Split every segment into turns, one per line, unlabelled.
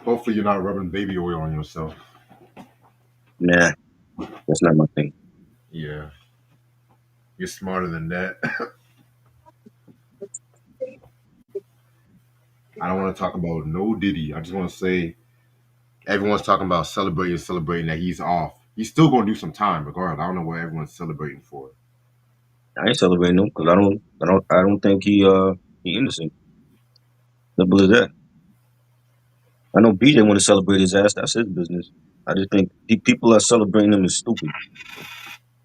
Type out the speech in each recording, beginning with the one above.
Hopefully, you're not rubbing baby oil on yourself.
Nah, that's not my thing.
Yeah, you're smarter than that. I don't want to talk about no Diddy. I just want to say everyone's talking about celebrating that he's off. He's still going to do some time, regardless. I don't know what everyone's celebrating for.
I ain't celebrating him because I don't think he innocent. Simple as that. I know BJ want to celebrate his ass. That's his business. I just think people are celebrating him is stupid.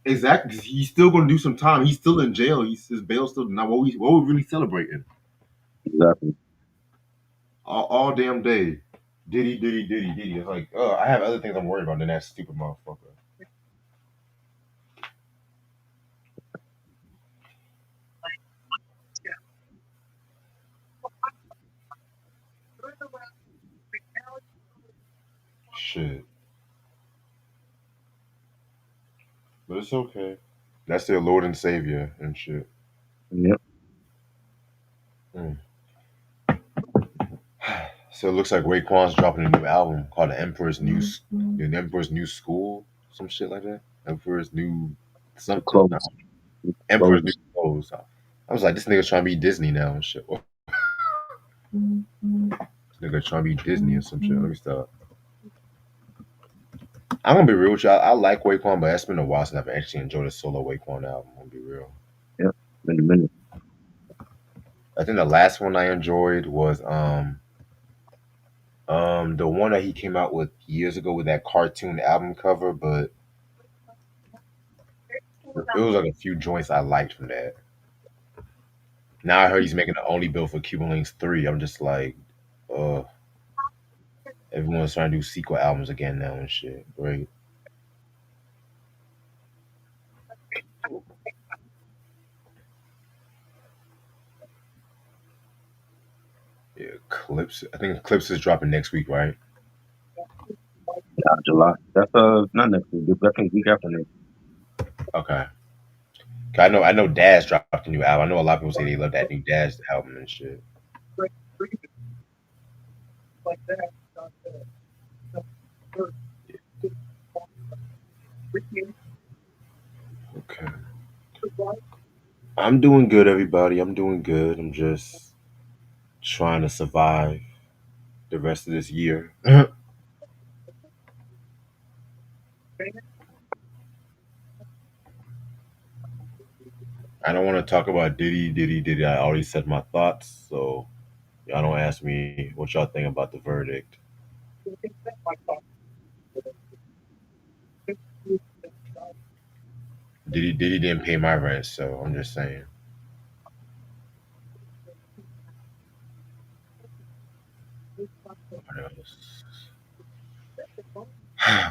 Exactly. 'Cause he's still going to do some time. He's still in jail. His bail still not. What we really celebrating
Exactly.
all damn day. Diddy. It's like, I have other things I'm worried about than that stupid motherfucker. Shit, but it's okay. That's their Lord and Savior and shit.
Yep.
Mm. So it looks like Raekwon's dropping a new album called The Emperor's New School, some shit like that. Emperor's New
The
something. No,
clothes. The
Emperor's New
clothes.
Clothes. I was like, this nigga trying to be Disney now and shit. This nigga trying to be Disney or some shit. Let me stop. I'm gonna be real with you. I like Raekwon, but it's been a while since I've actually enjoyed a solo Raekwon album. I'm gonna be real.
Yep. In a minute.
I think the last one I enjoyed was the one that he came out with years ago with that cartoon album cover, but it was like a few joints I liked from that. Now I heard he's making the only bill for Cuban Links 3. I'm just like, uh, everyone's trying to do sequel albums again now and shit. Right? Yeah, Clips. I think Clips is dropping next week, right?
July. That's not next week. I think week after next.
Okay. 'Cause I know Daz dropped a new album. I know a lot of people say they love that new Daz album and shit. Okay. I'm doing good, everybody. I'm doing good. I'm just trying to survive the rest of this year. I don't want to talk about Diddy. I already said my thoughts, so y'all don't ask me what y'all think about the verdict. Diddy didn't pay my rent, so I'm just saying. What else?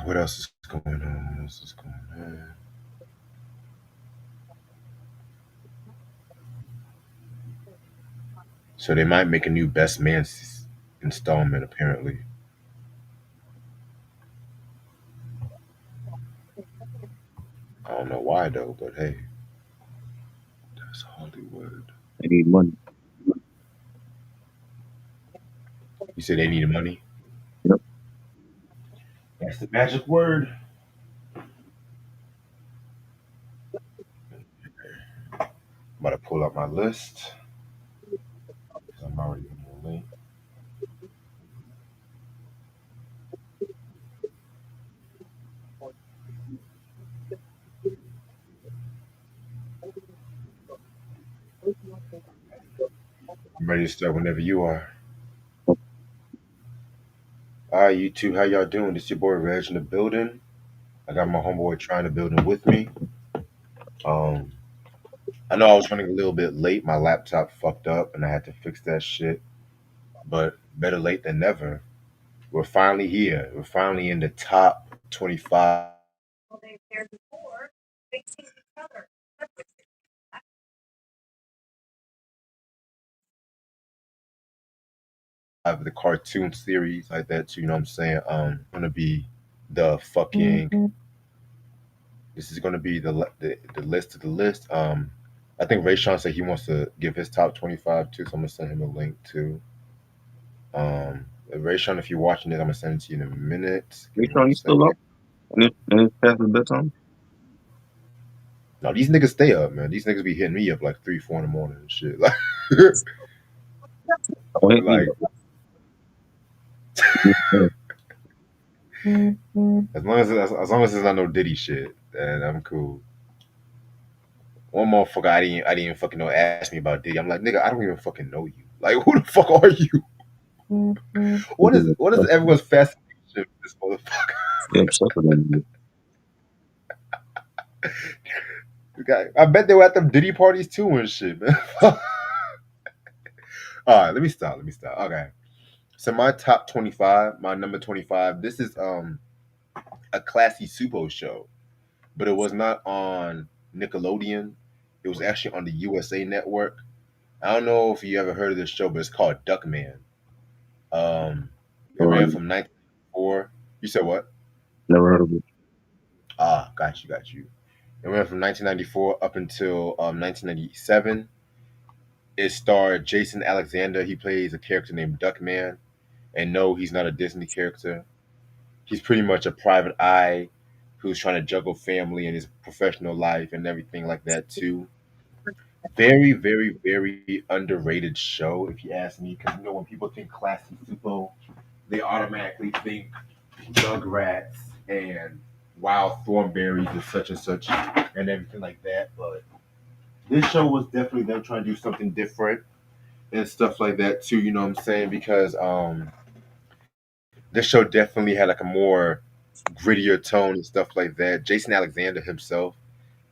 What else is going on? What else is going on? So they might make a new Best Man installment. Apparently, I don't know why though, but hey, that's Hollywood.
They need money.
You said they needed money.
Yep.
That's the magic word. I'm about to pull up my list because I'm already on the link. I'm ready to start whenever you are. All right, you two, how y'all doing? This your boy Reg in the building. I got my homeboy trying to build with me. Um, I know I was running a little bit late. My laptop fucked up, and I had to fix that shit. But better late than never. We're finally here. We're finally in the top 25 of the cartoon series like that too. You know what I'm saying? Gonna be the fucking. This is gonna be the list of the list. I think Ray Sean said he wants to give his top 25 too, so I'm gonna send him a link too. Um, Rayshon, if you're watching it, I'm gonna send it to you in a minute. Give
Make
me
sure
one
you still
second.
up and it's past the bedtime.
No, these niggas stay up, man. These niggas be hitting me up like 3, 4 in the morning and shit. Like,
Oh, hit me
like
up. Yeah.
as long as it's not no Diddy shit, then I'm cool. One motherfucker I didn't even fucking know asked me about Diddy. I'm like, nigga, I don't even fucking know you. Like, who the fuck are you? What is everyone's fascination with this motherfucker?
Yeah, obsessed with them.
I bet they were at them Diddy parties too and shit, man. All right, let me stop. Let me stop. Okay. So my top 25, my number 25, this is a classy Supo show, but it was not on Nickelodeon. It was actually on the USA Network. I don't know if you ever heard of this show, but it's called Duckman. It
All
ran
right.
from 1994. You said what?
Never heard of it.
Ah, got you, got you. It ran from 1994 up until 1997. It starred Jason Alexander. He plays a character named Duckman. And no, he's not a Disney character. He's pretty much a private eye who's trying to juggle family and his professional life and everything like that too. Very, very, very underrated show, if you ask me. Because when people think classy Supo, they automatically think Rugrats and Wild Thornberries and such and everything like that. But this show was definitely them trying to do something different and stuff like that too. You know what I'm saying? Because this show definitely had like a more grittier tone and stuff like that. Jason Alexander himself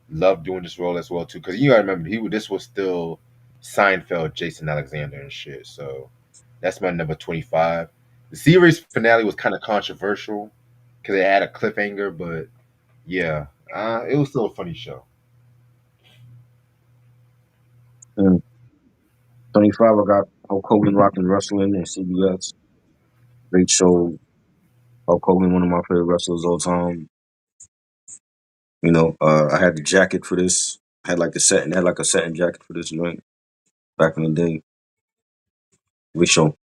loved doing this role as well too, because you gotta remember this was still Seinfeld, Jason Alexander and shit. So that's my number 25. The series finale was kind of controversial because it had a cliffhanger, but yeah, it was still a funny show.
And 25, I got Hulk Hogan rocking wrestling on CBS. Great show. Hulk Hogan, one of my favorite wrestlers of all time. I had the jacket for this. I had like the set and had like a satin jacket for this joint back in the day. Great show.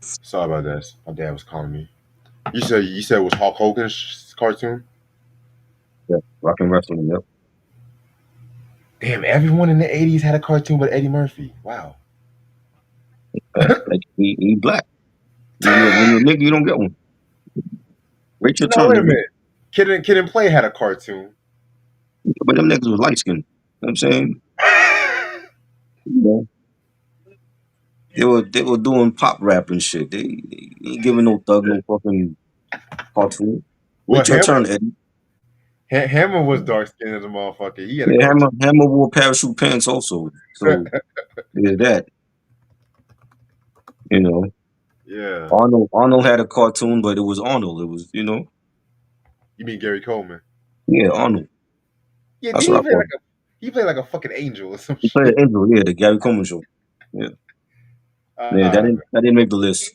Sorry about this. My dad was calling me. You said it was Hulk Hogan's cartoon?
Yeah, rocking wrestling. Yep.
Damn, everyone in the 80s had a cartoon but Eddie Murphy. Wow.
Like he black. When you're a nigga, you don't get one. Wait your
No,
turn,
wait a
nigga.
minute. Kid and Play had a cartoon.
But them niggas was light skinned. You know what I'm saying? You know, they were doing pop rap and shit. They ain't giving no thug no fucking cartoon.
Well,
Wait your turn, Eddie.
Hammer was dark skinned as a motherfucker. He had a
Yeah,
cartoon.
Hammer wore parachute pants also. So there's that. You know,
Yeah.
Arnold had a cartoon, but it was Arnold. It was
You mean Gary Coleman?
yeah, Arnold.
Yeah, did
That's what I call him.
he played like a fucking angel or some
He played
shit?
an angel. Yeah, the Gary Coleman show. Yeah, yeah. That
Man.
didn't make the list.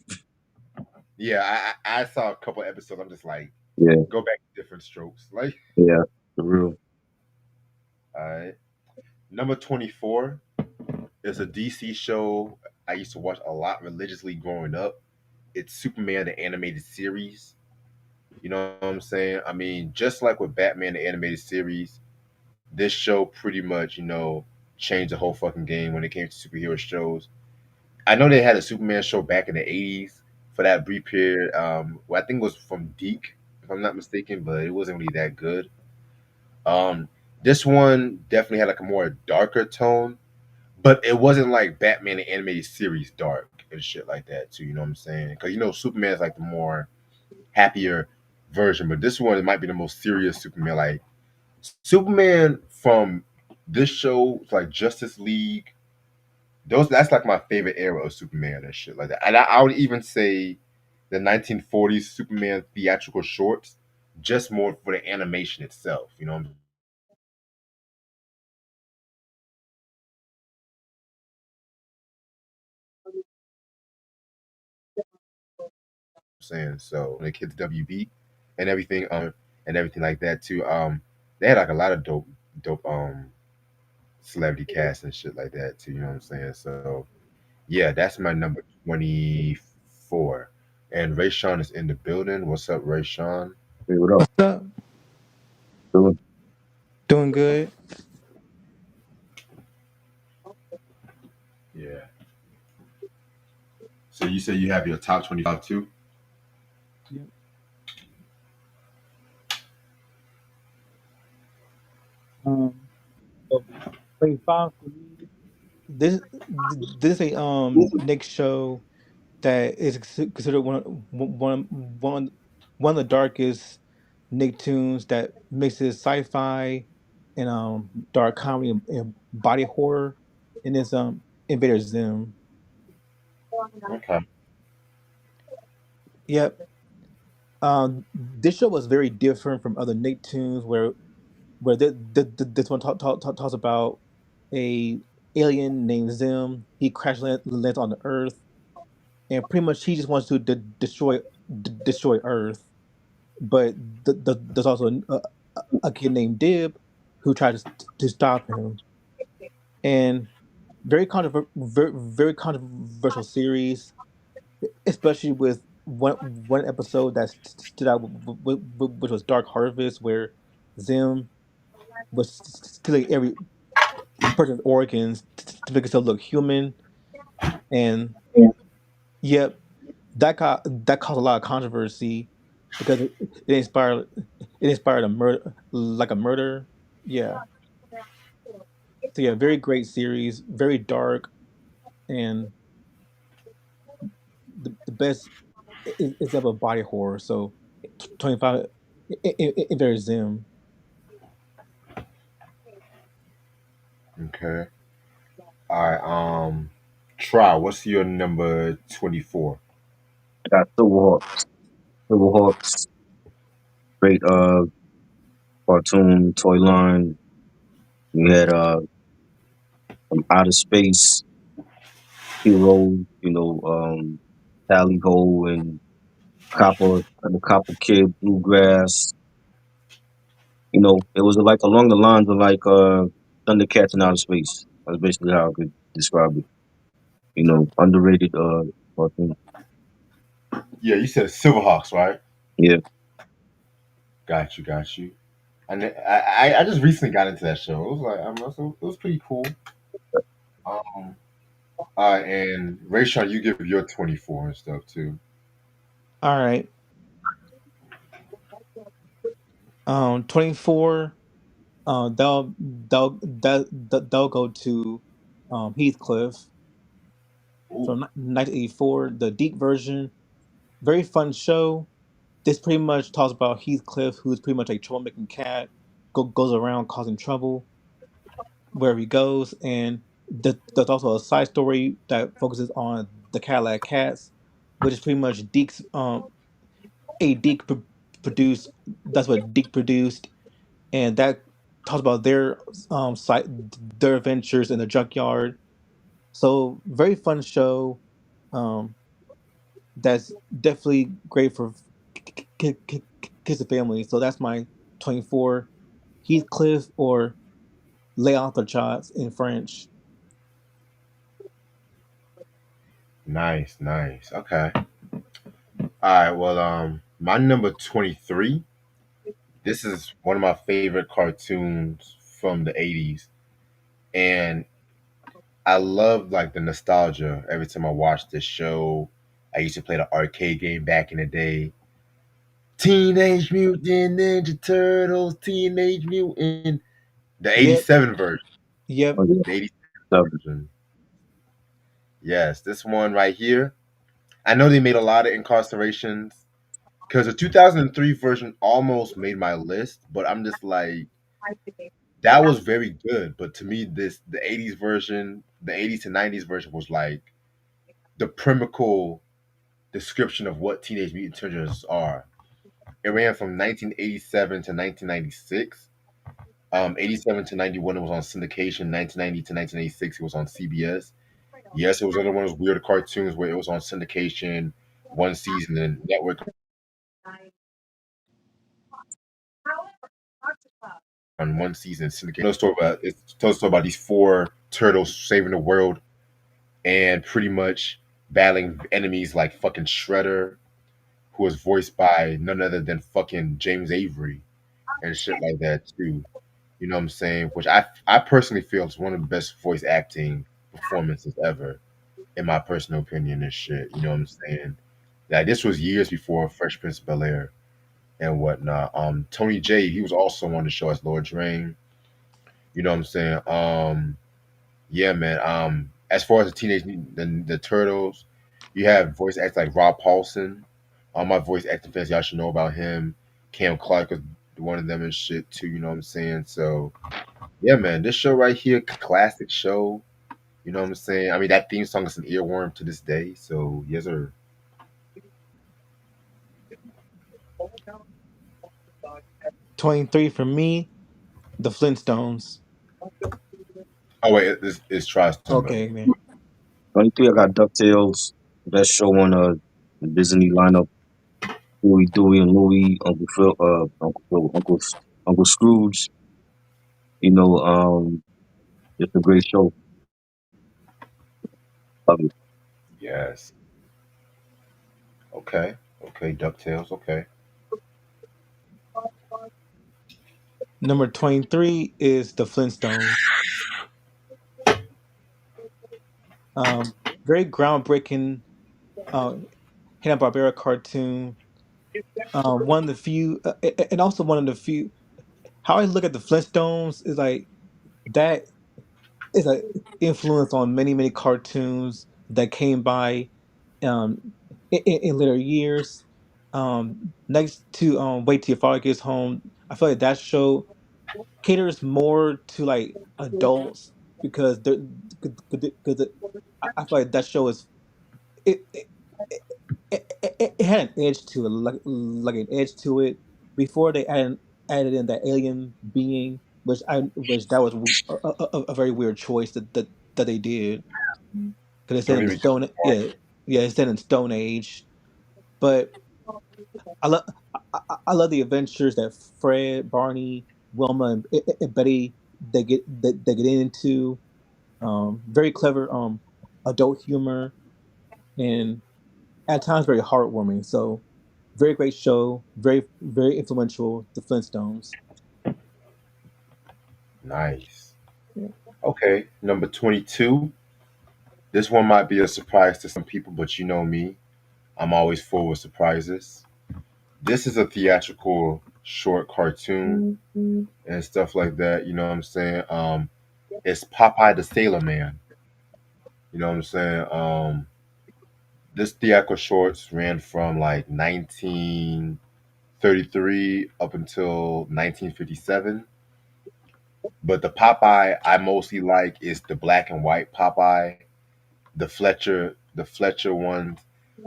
Yeah, I saw a couple episodes. I'm just like,
Yeah,
go back to different strokes. Like,
yeah, for real.
all right. Number 24 is a DC show I used to watch a lot religiously growing up. It's Superman the animated series. You know what I'm saying? I mean, just like with Batman the animated series, this show pretty much, changed the whole fucking game when it came to superhero shows. I know they had a Superman show back in the 80s for that brief period. Well, I think it was from Deke, if I'm not mistaken, but it wasn't really that good. Um, this one definitely had like a more darker tone, but it wasn't like Batman the animated series dark and shit like that too. You know what I'm saying? Because Superman is like the more happier version, but this one it might be the most serious Superman. Like Superman from this show, like Justice League, that's like my favorite era of Superman and shit like that. And I would even say the 1940s Superman theatrical shorts, just more for the animation itself. You know what I'm saying? So when the kids WB and everything like that too. They had like a lot of dope celebrity cast and shit like that too. You know what I'm saying? So yeah, that's my number 24. And Ray Sean is in the building. What's up, Ray Sean?
Hey, what up?
What's up?
Doing
Doing good.
Yeah. So you say you have your top 25 too?
Yep. Um, so 25 for me. This is a Nick show that is considered one of the darkest Nicktoons that mixes sci-fi and dark comedy and body horror, and it's Invader Zim.
Okay.
Yep. This show was very different from other Nicktoons where this one talks about a alien named Zim. He lands on the Earth, and pretty much he just wants to destroy Earth. But there's also a kid named Dib who tries to stop him. And very controversial series, especially with one episode that stood out, which was Dark Harvest, where Zim was stealing every person's organs to make himself look human. And yep, that caused a lot of controversy because it inspired a murder, like a murder. Yeah. So yeah, very great series, very dark, and the best is of a body horror. So 25 in very Zim.
Okay. All right. Try. What's your number 24?
I got Silverhawks. Silverhawks, great cartoon toy line. We had some outer space heroes, Tally Ho and Copper and the Copper Kid, Bluegrass. It was like along the lines of like Thundercats in outer space. That's basically how I could describe it. Underrated cartoon.
Yeah, you said Silverhawks, right?
Yeah.
Got you, got you. And I just recently got into that show. It was like it was pretty cool. Um, and Rayshawn, you give your 24 and stuff too.
All right. 24. They'll go to Heathcliff
Ooh,
from 1984, the Deep version. Very fun show. This pretty much talks about Heathcliff, who's pretty much a troublemaking cat, goes around causing trouble wherever he goes. And there's also a side story that focuses on the Cadillac Cats, which is pretty much Deke's a Deke produced. That's what Deke produced, and that talks about site their adventures in the junkyard. So very fun show. Um, that's definitely great for kids and families. So that's my 24. Heathcliff or Léon Shots in French.
nice, nice. Okay. All right. Well, my number 23. This is one of my favorite cartoons from the 80s, and I love like the nostalgia every time I watch this show. I used to play the arcade game back in the day. Teenage Mutant Ninja Turtles, Teenage Mutant, the
Yep,
87 version.
yep,
Oh, yeah.
The 87
Stuff.
version. Yes, this one right here. I know they made a lot of incarcerations because the 2003 version almost made my list, but I'm just like, that was very good. But to me, the 80s version, the 80s to 90s version was like the pinnacle description of what Teenage Mutant Ninja Turtles are. It ran from 1987 to 1996. 87 to 91 it was on syndication. 1990 to 1986 it was on CBS. Yes, it was another one of those weird cartoons where it was on syndication one season and network on one season syndicated. No story about it tells a story about these four turtles saving the world and pretty much battling enemies like fucking Shredder, who was voiced by none other than fucking James Avery and shit like that too. You know what I'm saying? Which I personally feel is one of the best voice acting performances ever, in my personal opinion and shit. You know what I'm saying? Like this was years before Fresh Prince of Bel Air and whatnot. Tony J, he was also on the show as Lord Drain. You know what I'm saying? Yeah, man. As far as the the Turtles, you have voice actors like Rob Paulson. All my voice acting fans, y'all should know about him. Cam Clark was one of them and shit too. You know what I'm saying? So yeah, man, this show right here, classic show. You know what I'm saying? I mean, that theme song is an earworm to this day. So yes, sir.
23 for me, the Flintstones.
Oh wait, this is tries somebody.
Okay, man.
23, I got DuckTales, best show on the Disney lineup. Huey, Dewey, and Louie, Uncle Scrooge. You know, just a great show. Love it.
Yes. Okay. Okay. Ducktales. Okay.
Number 23 is the Flintstones. Um, Very groundbreaking Hanna-Barbera cartoon. One of the few, and also one of the few. How I look at the Flintstones is like that is an influence on many cartoons that came by in later years. Next to Wait Till Your Father Gets Home, I feel like that show caters more to like adults because because I feel like that show is it it had an edge to it, like an edge to it. Before they added in that alien being, which that was a very weird choice that they did because it's
Don't
set in
get
the
me too
stone yeah it's set in Stone Age. But I love I love the adventures that Fred, Barney, Wilma, and Betty they get into. Very clever adult humor and at times very heartwarming. So very great show, very influential. The Flintstones.
nice.
Yeah.
Okay. Number 22. This one might be a surprise to some people, but you know me. I'm always full with surprises. This is a theatrical short cartoon and stuff like that. You know what I'm saying? It's Popeye the Sailor Man. You know what I'm saying? This theatrical shorts ran from like 1933 up until 1957. But the Popeye I mostly like is the black and white Popeye, the Fletcher ones.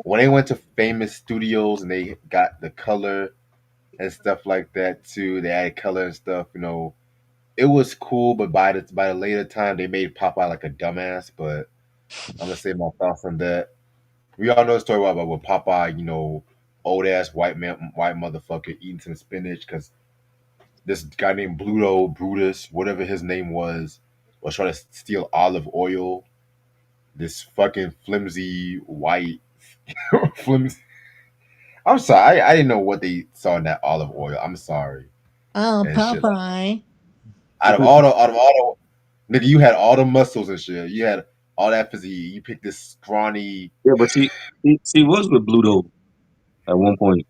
When they went to famous studios and they got the color and stuff like that too, they added color and stuff. You know, it was cool. But by the later time, they made Popeye like a dumbass. But I'm gonna say my thoughts on that. We all know the story about when Popeye, you know, old ass white motherfucker eating some spinach because this guy named Brutus, whatever his name was trying to steal olive oil. This fucking flimsy white flimsy. I'm sorry, I didn't know what they saw in that olive oil. I'm sorry
Oh,
and shit.
Popeye.
Out of all the nigga, you had all the muscles and shit. You had all that physique. You picked this scrawny.
Yeah, but she was with Bluto at one point.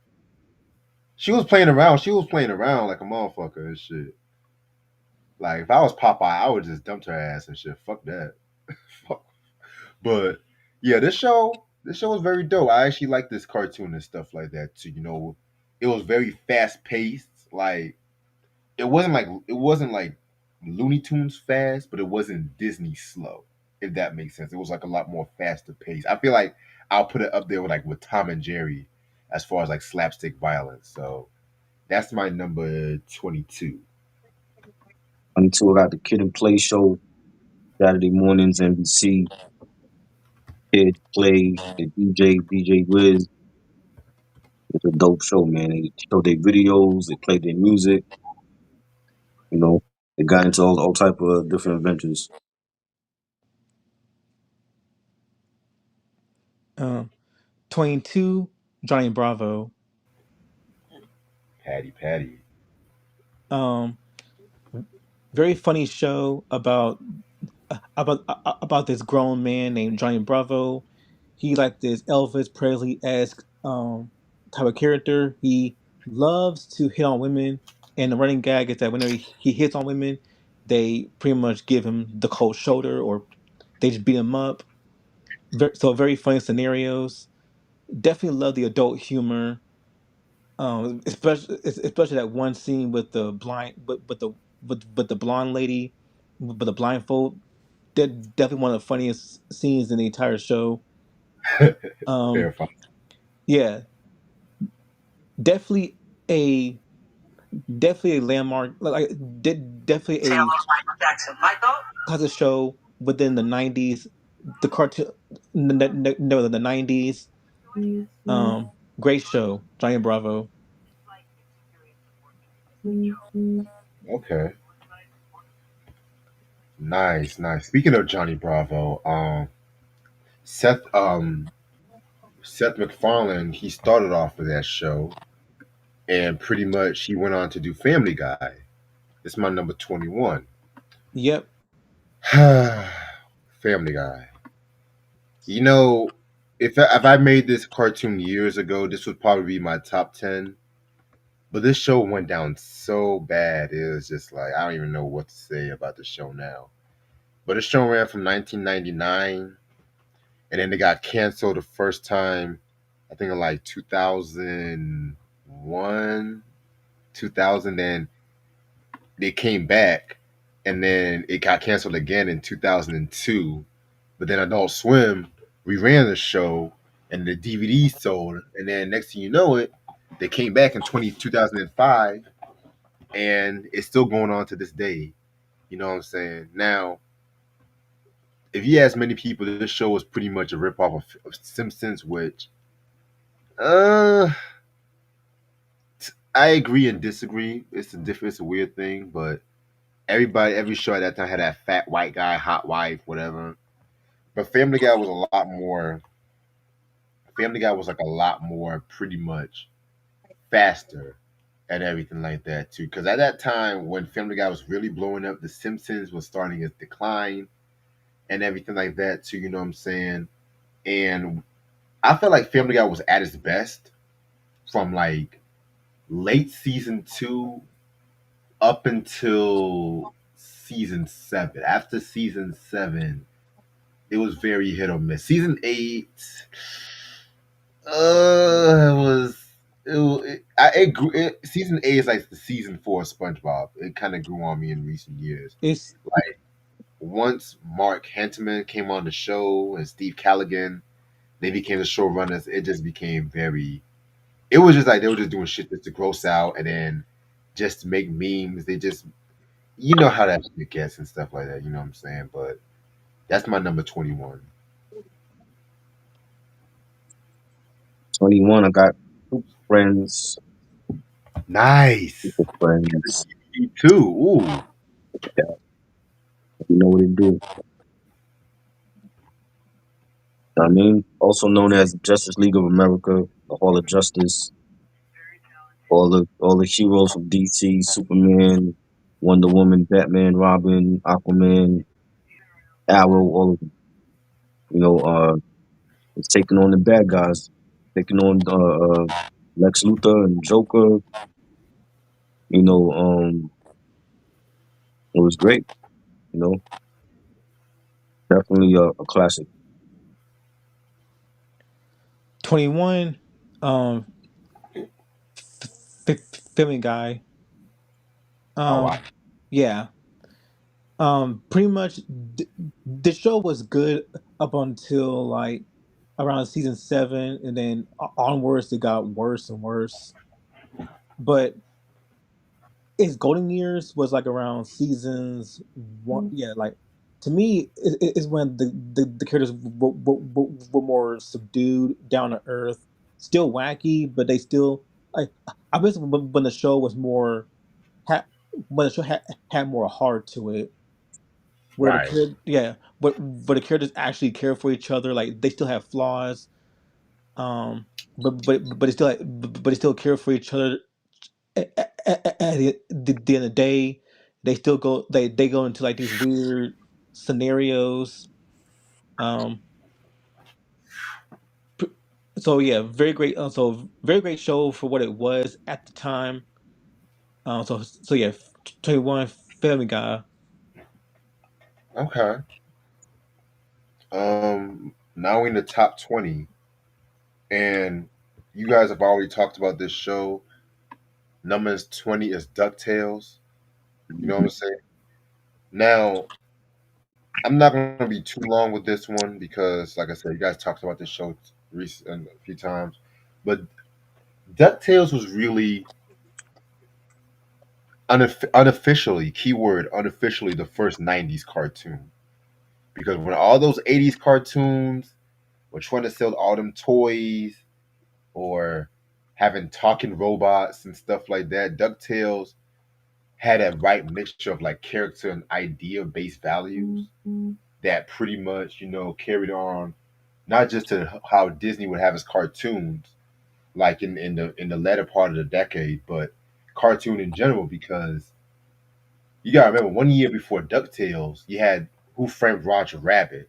She was playing around. She was playing around like a motherfucker and shit. Like if I was Popeye, I would just dumped her ass and shit. Fuck that. Fuck. But yeah, this show was very dope. I actually like this cartoon and stuff like that too. You know, it was very fast paced. Like it wasn't like Looney Tunes fast, but it wasn't Disney slow. If that makes sense, it was like a lot more faster paced. I feel like I'll put it up there with with Tom and Jerry as far as like slapstick violence. So that's my number 22.
Until I got the Kid and Play show Saturday mornings, NBC. Kid Play, the DJ Wiz. It's a dope show, man. They show their videos, they play their music. You know, it got into all type of different adventures.
Um, 22, Johnny Bravo.
Patty Patty.
Um, Very funny show about this grown man named Johnny Bravo. He like this Elvis Presley esque type of character. He loves to hit on women, and the running gag is that whenever he hits on women, they pretty much give him the cold shoulder or they just beat him up. So very funny scenarios. Definitely love the adult humor. Especially that one scene with the blind, but the blonde lady, with the blindfold. That definitely one of the funniest scenes in the entire show. Um,
Terrifying.
yeah, definitely a definitely a landmark, definitely a classic show within the '90s. The cartoon, no, the '90s. Great show, Johnny Bravo.
Okay. Nice, nice. Speaking of Johnny Bravo, Seth Seth MacFarlane, he started off with that show and pretty much he went on to do Family Guy. It's my number 21.
Yep.
Family Guy. You know, if I made this cartoon years ago, this would probably be my top 10. But this show went down so bad. It was just like I don't even know what to say about the show now. But the show ran from 1999, and then it got canceled the first time. I think in like 2001, 2000. Then they came back, and then it got canceled again in 2002. But then Adult Swim reran the show, and the DVD sold. And then next thing you know it, they came back in 2005, and it's still going on to this day. You know what I'm saying? Now, if you ask many people, this show was pretty much a ripoff of Simpsons, which uh, I agree and disagree. It's a weird thing, but every show at that time had that fat white guy, hot wife, whatever. But Family Guy was a lot more. Family Guy was like a lot more, pretty much faster and everything like that too. Because at that time, when Family Guy was really blowing up, The Simpsons was starting its decline and everything like that too. You know what I'm saying? And I felt like Family Guy was at its best from like late season 2 up until season 7. After season 7, it was very hit or miss. Season 8, it was. It grew. Season 8 is like the season 4 of SpongeBob. It kind of grew on me in recent years.
It's
Like once Mark Hentman came on the show and Steve Callaghan, they became the showrunners. It just became very. It was just like they were just doing shit just to gross out and then just to make memes. They just, you know how that shit gets and stuff like that. You know what I'm saying? But that's my number 21.
21. I got Super Friends.
Nice.
Super Friends.
Me too. Ooh.
Yeah, you know what it do. I mean, also known as Justice League of America, the Hall of Justice, all the heroes from DC, Superman, Wonder Woman, Batman, Robin, Aquaman, Arrow, all of them. You know, it's taking on the bad guys, taking on Lex Luthor and Joker. You know, it was great. You know, definitely a classic.
21. Um, Family Guy.
Oh, wow.
Yeah. Pretty much the show was good up until like around season 7, and then onwards it got worse and worse. But its golden years was like around seasons one. Yeah, like to me, is when the characters were more subdued, down to earth, still wacky, but they still like. I guess when the show was more ha- but the show had more heart to it, where the
Right.
character, yeah, but the characters actually care for each other. Like they still have flaws, but they still but they still care for each other. At the end of the day, they still go they go into like these weird scenarios. Um, so yeah, very great. So very great show for what it was at the time. So yeah, 21 Family Guy.
Okay. Now we're in the top 20, and you guys have already talked about this show. Number 20 is DuckTales. You know what I'm saying? Now, I'm not going to be too long with this one because, like I said, you guys talked about this show recent a few times. But DuckTales was really unofficially, keyword unofficially, the first 90s cartoon. Because when all those 80s cartoons were trying to sell all them toys or having talking robots and stuff like that, DuckTales had a right mixture of like character and idea based values that pretty much, carried on not just to how Disney would have its cartoons, like in the latter part of the decade, but cartoon in general. Because you gotta remember, one year before DuckTales, you had Who Framed Roger Rabbit,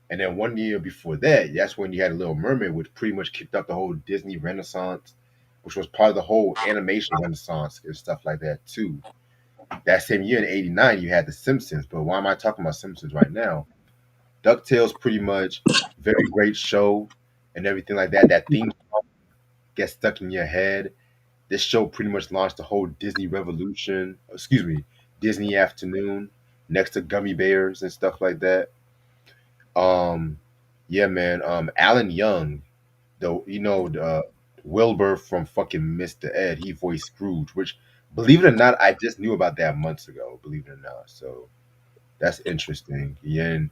and then one year before that, that's when you had Little Mermaid, which pretty much kicked up the whole Disney Renaissance, which was part of the whole animation renaissance and stuff like that too. That same year in '89, you had The Simpsons. But why am I talking about Simpsons right now? DuckTales, pretty much, very great show and everything like that. That theme song gets stuck in your head. This show pretty much launched the whole Disney revolution. Excuse me, Disney afternoon next to Gummy Bears and stuff like that. Um, yeah, man. Alan Young, though, Wilbur from fucking Mr. Ed, he voiced Scrooge, which, believe it or not, I just knew about that months ago. Believe it or not, so that's interesting. Yeah, and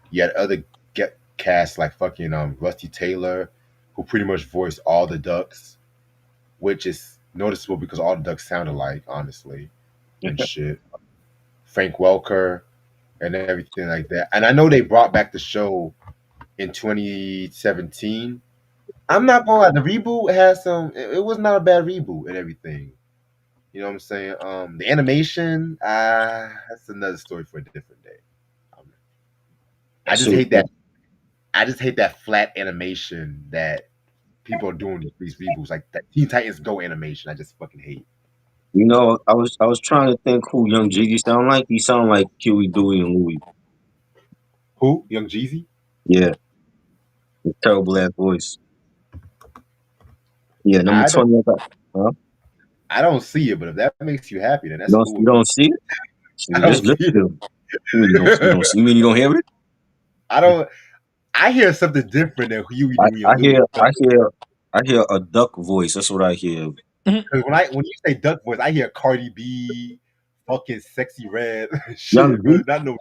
you had other get casts like fucking Rusty Taylor, who pretty much voiced all the ducks, which is noticeable because all the ducks sound alike, honestly, and shit. Frank Welker and everything like that. And I know they brought back the show in 2017. I'm not gonna lie, the reboot has some. It was not a bad reboot and everything. You know what I'm saying? The animation, that's another story for a different day. Um, I just
So
hate that. I just hate that flat animation that people are doing these reboots, like that Teen Titans Go animation. I just fucking hate.
I was trying to think who Young Jeezy sound like. He sound like Huey, Dewey, and Louie.
Who? Young Jeezy?
Yeah, with terrible ass voice. Yeah, number
I don't.
20. I got, huh?
I don't see it, but if that makes you happy, then
You
that's
don't,
cool
you
with me.
don't see it? So
I
you
don't
just
see
listen to him. You mean you don't
it.
see? You mean you don't hear it?
I don't. I hear something different than Huey,
I,
Dewey,
I
and Louie.
hear I hear I hear a duck voice. That's what I hear.
Mhm.
Because when you say duck voice, I hear Cardi B, fucking sexy red
Young
shit,
Jeezy?
but not no.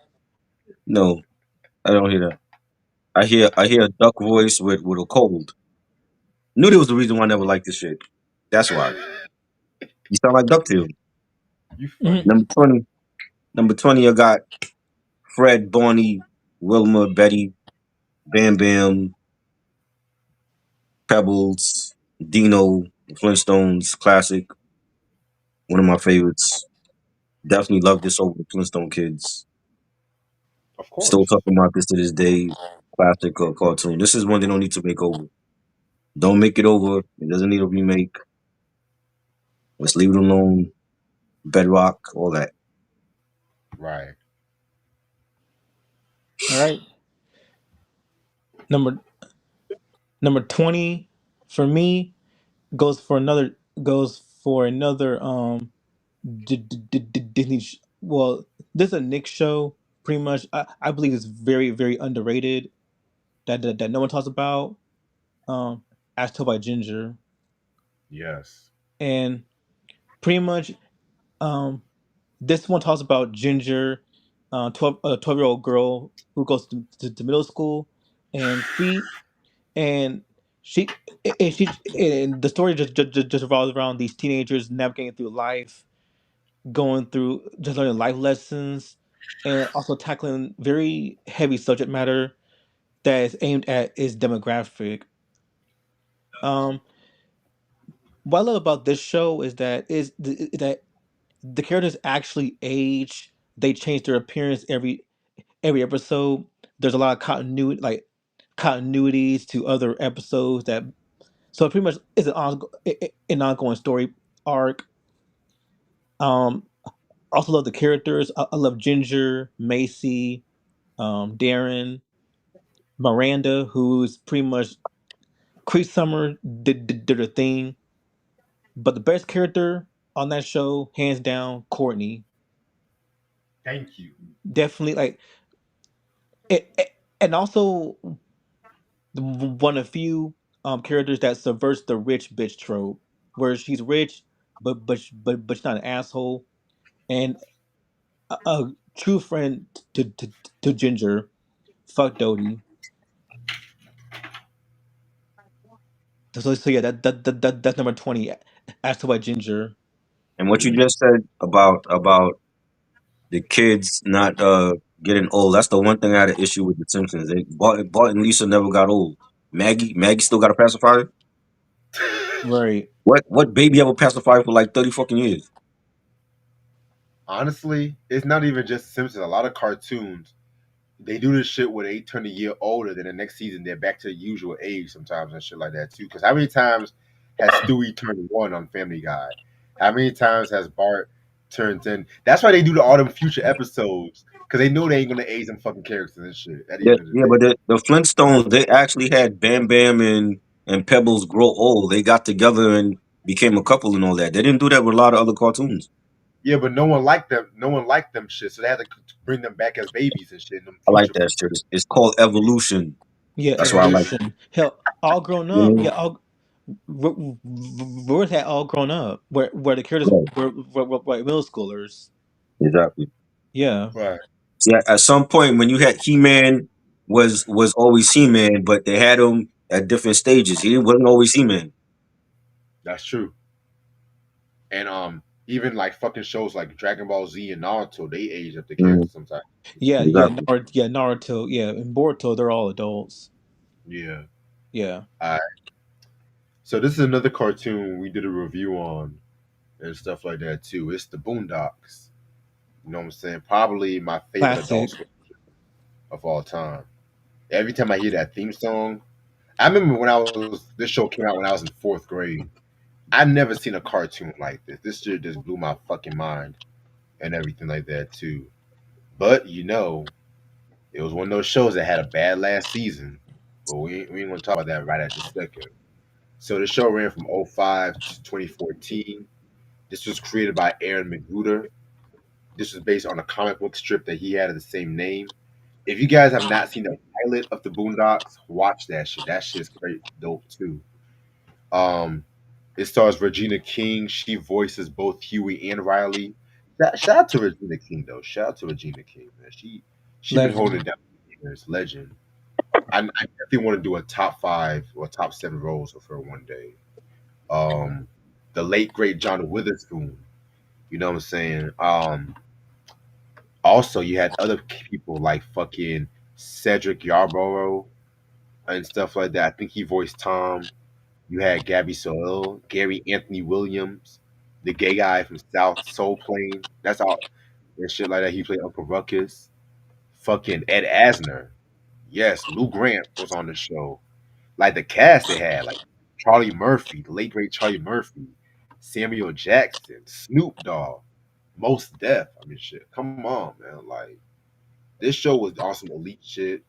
No, I don't hear that. I hear a duck voice with a cold. Knew there was the reason why I never liked this shit. That's why. You sound like DuckTales.
You
Mhm.
funny.
Number 20. Number 20, I got Fred, Barney, Wilma, Betty, Bam Bam, Pebbles, Dino, Flintstones, classic. One of my favorites. Definitely love this over the Flintstone Kids.
Of
Still
course.
talking about this to this day. Classic cartoon. This is one they don't need to make over. Don't make it over. It doesn't need a remake. Let's leave it alone. Bedrock, all that.
Right.
All right, number number 20 for me goes for another Disney. Well, this is a Nick show. Pretty much, I believe it's very very underrated. That no one talks about. Um, as told by Ginger,
Yes.
and pretty much um this one talks about Ginger, 12-year-old girl who goes to middle school, and and she and the story just revolves around these teenagers navigating through life, going through just learning life lessons and also tackling very heavy subject matter that is aimed at its demographic. Um, what I love about this show is that the characters actually age. They change their appearance every episode. There's a lot of continuities to other episodes that so it pretty much is an ongoing story arc. I also love the characters. I love Ginger, Macy, Darren, Miranda, who's pretty much Cree Summer did her thing. But the best character on that show, hands down, Courtney.
Thank you.
Definitely like and also one of few characters that subverts the rich bitch trope, where she's rich but she's not an asshole, and a true friend to Ginger. Fuck Dodie. So yeah, that's number 20. As to why Ginger.
And what you just said about the kids not getting old, that's the one thing I had an issue with the Simpsons. Bart and Lisa never got old. Maggie still got a pacifier.
Right.
What baby ever pacifier for like 30 fucking years?
Honestly, it's not even just Simpsons. A lot of cartoons, they do this shit where they turn a year older, then the next season they're back to the usual age sometimes and shit like that too. Because how many times has Stewie turned 1 on Family Guy? How many times has Bart turned 10? That's why they do all them future episodes, because they know they ain't gonna age them fucking characters and shit at the
Yeah,
end of the
yeah,
day.
but the Flintstones, they actually had Bam Bam and Pebbles grow old. They got together and became a couple and all that. They didn't do that with a lot of other cartoons.
Yeah, but no one liked them. No one liked them shit, so they had to bring them back as babies and shit in them
I like
future
that shit. It's called evolution.
Yeah,
That's why I like
evolution. Hell, all grown up.
it.
Yeah, all where had all grown up. Where the characters
Right,
were middle schoolers.
exactly.
Yeah.
right.
See, at some point when you had He Man was always He Man, but they had him at different stages. He wasn't always He Man.
That's true. And even like fucking shows like Dragon Ball Z and Naruto, they age up the
Mm,
characters sometimes.
exactly.
Naruto, yeah, and Boruto, they're all adults.
Yeah.
Yeah.
Alright. So this is another cartoon we did a review on and stuff like that too. It's the Boondocks. You know what I'm saying? Probably my favorite adult
Classic.
Swim of all time. Every time I hear that theme song, I remember when I was this show came out when I was in fourth grade. I've never seen a cartoon like this. This shit just blew my fucking mind and everything like that too. But it was one of those shows that had a bad last season. But we ain't gonna talk about that right at this second. So the show ran from '05 to 2014. This was created by Aaron McGruder. This was based on a comic book strip that he had of the same name. If you guys have not seen the pilot of the Boondocks, watch that shit. That shit's great, dope too. Um, it stars Regina King. She voices both Huey and Riley. Shout out to Regina King though. Shout out to Regina King, man. She been holding
Legend.
it down for years. Legend. I definitely want to do a top 5 or top 7 roles of her one day. Um, the late great John Witherspoon. You know what I'm saying? Also, you had other people like fucking Cedric Yarborough and stuff like that. I think he voiced Tom. You had Gabby Soel, Gary Anthony Williams, the gay guy from South Soul Plane. That's all and shit like that. He played Uncle Ruckus. Fucking Ed Asner. Yes, Lou Grant was on the show. Like the cast they had, like Charlie Murphy, the late great Charlie Murphy, Samuel Jackson, Snoop Dogg, Most Def. I mean, shit. Come on, man. Like this show was awesome, elite shit.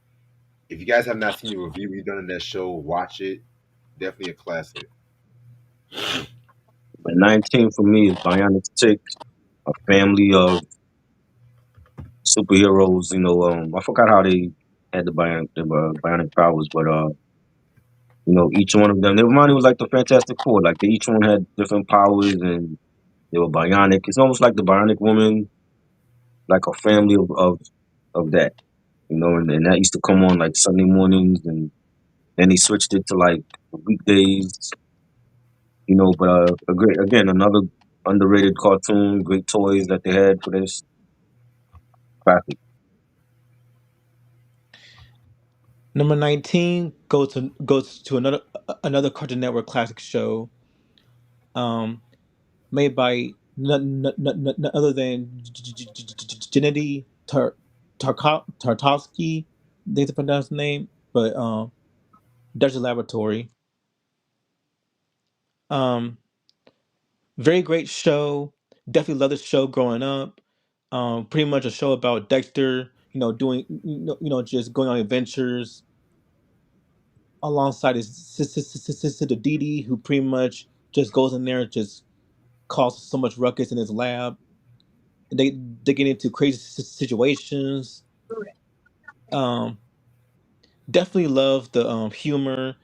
If you guys have not seen the review we've done on that show, watch it. Definitely a classic.
But 19 for me is Bionic Six, a family of superheroes. I forgot how they had the bionic powers, but each one of them, they reminded me of like the Fantastic Four. Like they each one had different powers and they were bionic. It's almost like the Bionic Woman, like a family of that. And that used to come on like Sunday mornings, and then they switched it to like weekdays. But again, another underrated cartoon, great toys that they had for this classic.
Number 19 goes to another Cartoon Network classic show, um, made by none other than Gennady Tarkovsky. They to pronounce the name, but Dutch Laboratory. Um, Very great show. Definitely loved this show growing up. Pretty much a show about Dexter, doing just going on adventures alongside his sister Dee Dee, who pretty much just goes in there and just causes so much ruckus in his lab. They get into crazy situations. Um, Definitely love the humor.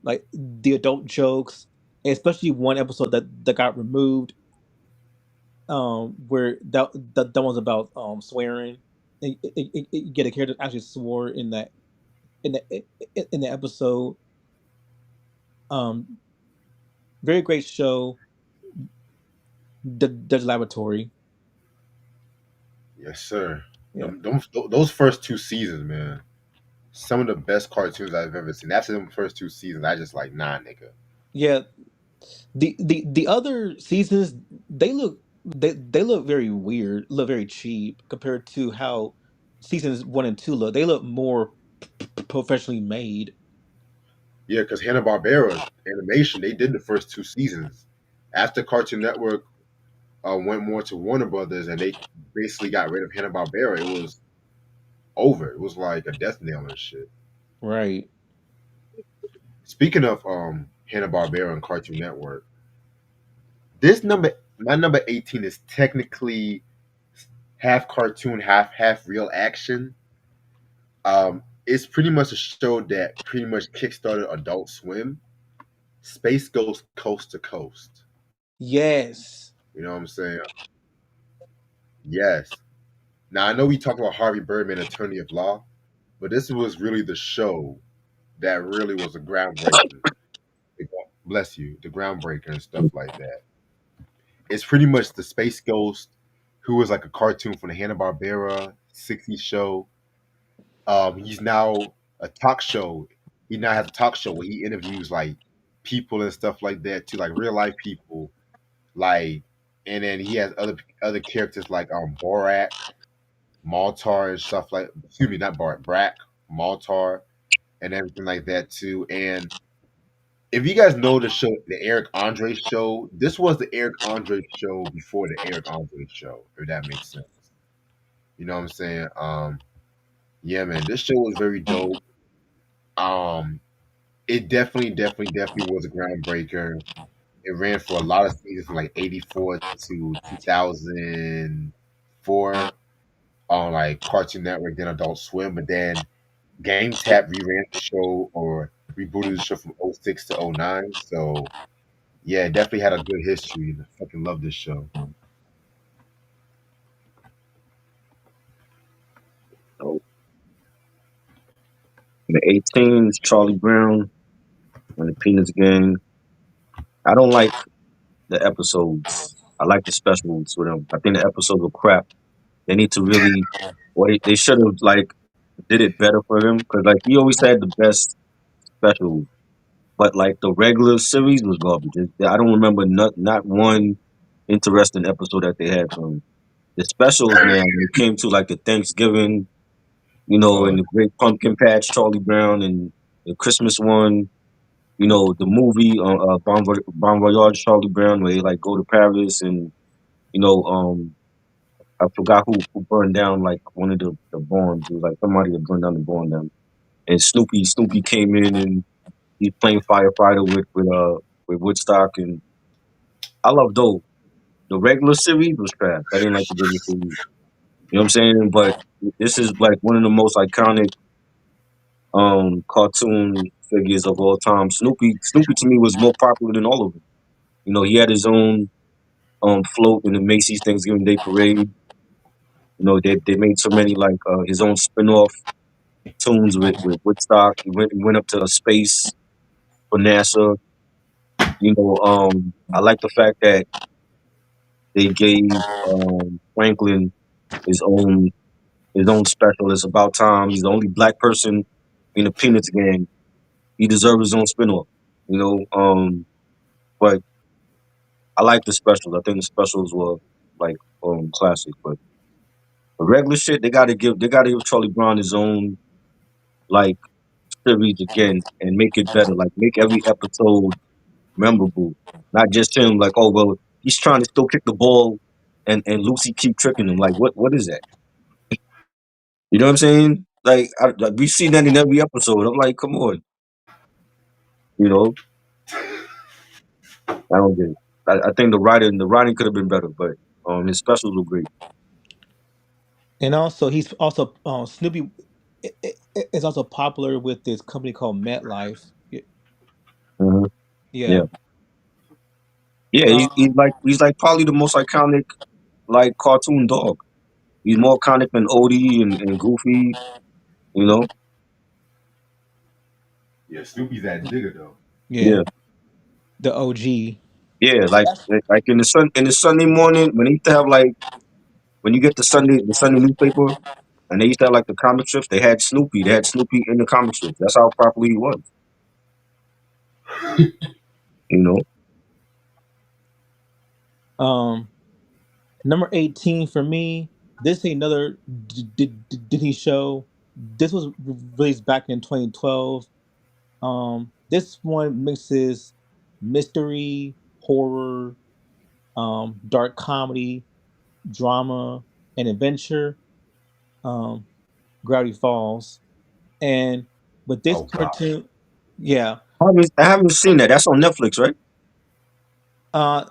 Like the adult jokes, especially one episode that got removed, where that was about swearing. You get a character that actually swore in the in the episode. Um, Very great show. The Laboratory.
Yes, sir.
Yeah,
Those first two seasons, man, some of the best cartoons I've ever seen. After them first two seasons, I just like, nah, nigga.
yeah. The other seasons, they look very weird, look very cheap compared to how seasons 1 and 2 look. They look more professionally made.
Yeah, because Hanna Barbera animation, they did the first two seasons. After Cartoon Network went more to Warner Brothers, and they basically got rid of Hanna Barbera, it was over. It was like a death nail and shit.
Right.
Speaking of Hanna Barbera and Cartoon Network, this number my number 18 is technically half cartoon, half real action. It's pretty much a show that pretty much kickstarted Adult Swim. Space Ghost Coast to Coast.
Yes.
You know what I'm saying? Yes. Now I know we talk about Harvey Birdman, Attorney of Law, but this was really the show that really was a groundbreaking. Bless you, the groundbreaker and stuff like that. It's pretty much the Space Ghost, who was like a cartoon from the Hanna Barbera '60s show. He's now a talk show. He now has a talk show where he interviews like people and stuff like that too, like real life people. Like, and then he has other characters like Borat, Maltar, and stuff like. Excuse me, not Borat, Brack, Maltar, and everything like that too. And if you guys know the show, the Eric Andre show, this was the Eric Andre show before the Eric Andre show, if that makes sense. You know what I'm saying? Yeah, man, this show was very dope. Um, it definitely was a groundbreaker. It ran for a lot of seasons from like '84 to 2004 on like Cartoon Network, then Adult Swim, but then Game Tap reran the show or rebooted the show from '06 to '09. So yeah, it definitely had a good history. I fucking love this show.
So the 18 is Charlie Brown and the Peanuts Gang. I don't like the episodes. I like the specials with them. I think the episodes were crap. They need to really, or they should have like did it better for him because like he always had the best specials, but like the regular series was garbage. I don't remember not one interesting episode that they had from him. The specials now when it came to like the Thanksgiving,
Oh,
and the Great Pumpkin Patch, Charlie Brown, and the Christmas one. The movie Bon Voyage, Charlie Brown, where they like go to Paris and you know I forgot who burned down like one of the barns. It was like somebody that burned down the barn down. And Snoopy came in and he's playing firefighter with Woodstock, and I love those. The regular series was trash. I didn't like the regular series. You know what I'm saying? But this is like one of the most iconic cartoon figures of all time. Snoopy to me was more popular than all of them. He had his own float in the Macy's Thanksgiving Day Parade. They made so many like his own spin-off tunes with Woodstock. He went up to space for NASA. I like the fact that they gave Franklin his own his own special. It's about time. He's the only black person in the Peanuts gang. He deserves his own spinoff. You know, but I like the specials. I think the specials were like classic. But the regular shit, they gotta give Charlie Brown his own like series again and make it better. Like make every episode memorable. Not just him like, oh well, he's trying to still kick the ball and Lucy keep tricking him. Like what is that? You know what I'm saying? Like we've seen that in every episode. I'm like, come on, you know, I don't get it. I think the writing could have been better, but his specials were great.
And also, he's also Snoopy is also popular with this company called MetLife.
Hmm.
Yeah.
Yeah, yeah. He's like probably the most iconic like cartoon dog. He's more iconic than Odie and Goofy. You know?
Yeah, Snoopy's that nigga though.
Yeah,
Yeah,
the OG.
yeah. Like in the Sunday morning when they used to have like when you get the Sunday newspaper and they used to have like the comic strips. They had Snoopy. They had Snoopy in the comic strips. That's how popular he was. You know?
Um, Number 18 for me. This ain't another Disney show. This was released back in 2012. This one mixes mystery, horror, dark comedy, drama, and adventure. Um, Gravity Falls, and with this
Oh God.
cartoon, yeah.
I haven't seen that. That's on Netflix, right?
Uh,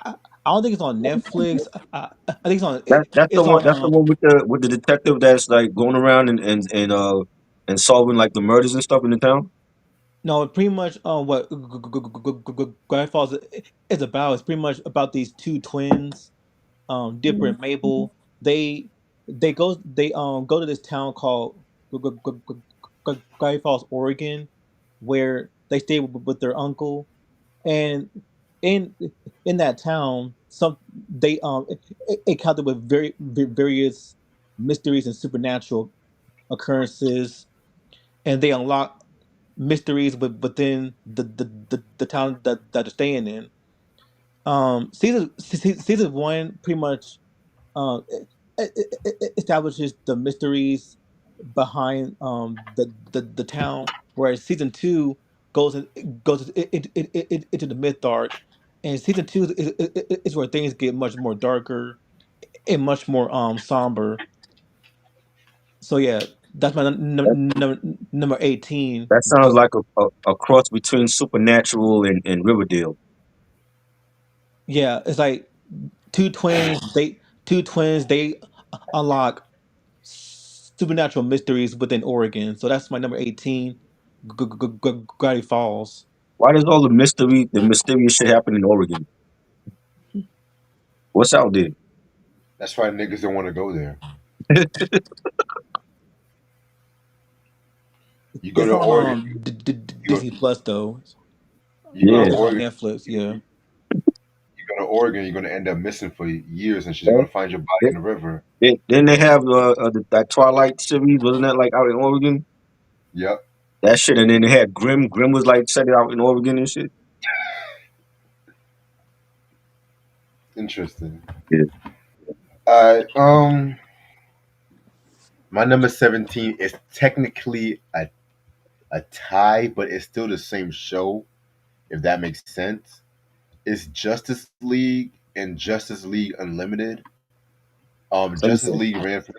I don't think it's on Netflix. I think it's on
That's the
it's
one.
on
That's the one with the detective that's like going around and solving like the murders and stuff in the town.
no, pretty much what Gravity Falls is about is pretty much about these two twins, Dipper
Mhm.
and Mabel. They go to this town called Gravity Falls, Oregon, where they stay with their uncle, and in in that town, some they encounter with various mysteries and supernatural occurrences, and they unlock mysteries within the town that they're staying in. Season one pretty much establishes the mysteries behind the town, whereas season two goes into the myth arc, and season two is where things get much more darker and much more somber. So yeah, that's my
That,
number 18.
that sounds like a cross between Supernatural and Riverdale.
Yeah, it's like two twins. They unlock supernatural mysteries within Oregon. So that's my number 18. Gravity Falls.
Why does all the mysterious shit happen in Oregon? What's out there?
That's why niggas don't want to go there. You go
It's
to
on
Oregon. You go,
Disney Plus though.
you
I
go
don't
Yeah.
to
think it's on
Oregon.
Netflix. Yeah.
You go to Oregon. You're gonna end up missing for years, and she's
Right?
gonna find your body in the river.
Then they have that Twilight series, wasn't that like out in Oregon?
Yep.
That shit, and then they had Grimm. Grimm was like set it out in Oregon and shit.
Interesting.
Yeah.
My number 17 is technically a tie, but it's still the same show. If that makes sense, it's Justice League and Justice League Unlimited.
Same
Justice
shit.
League ran for.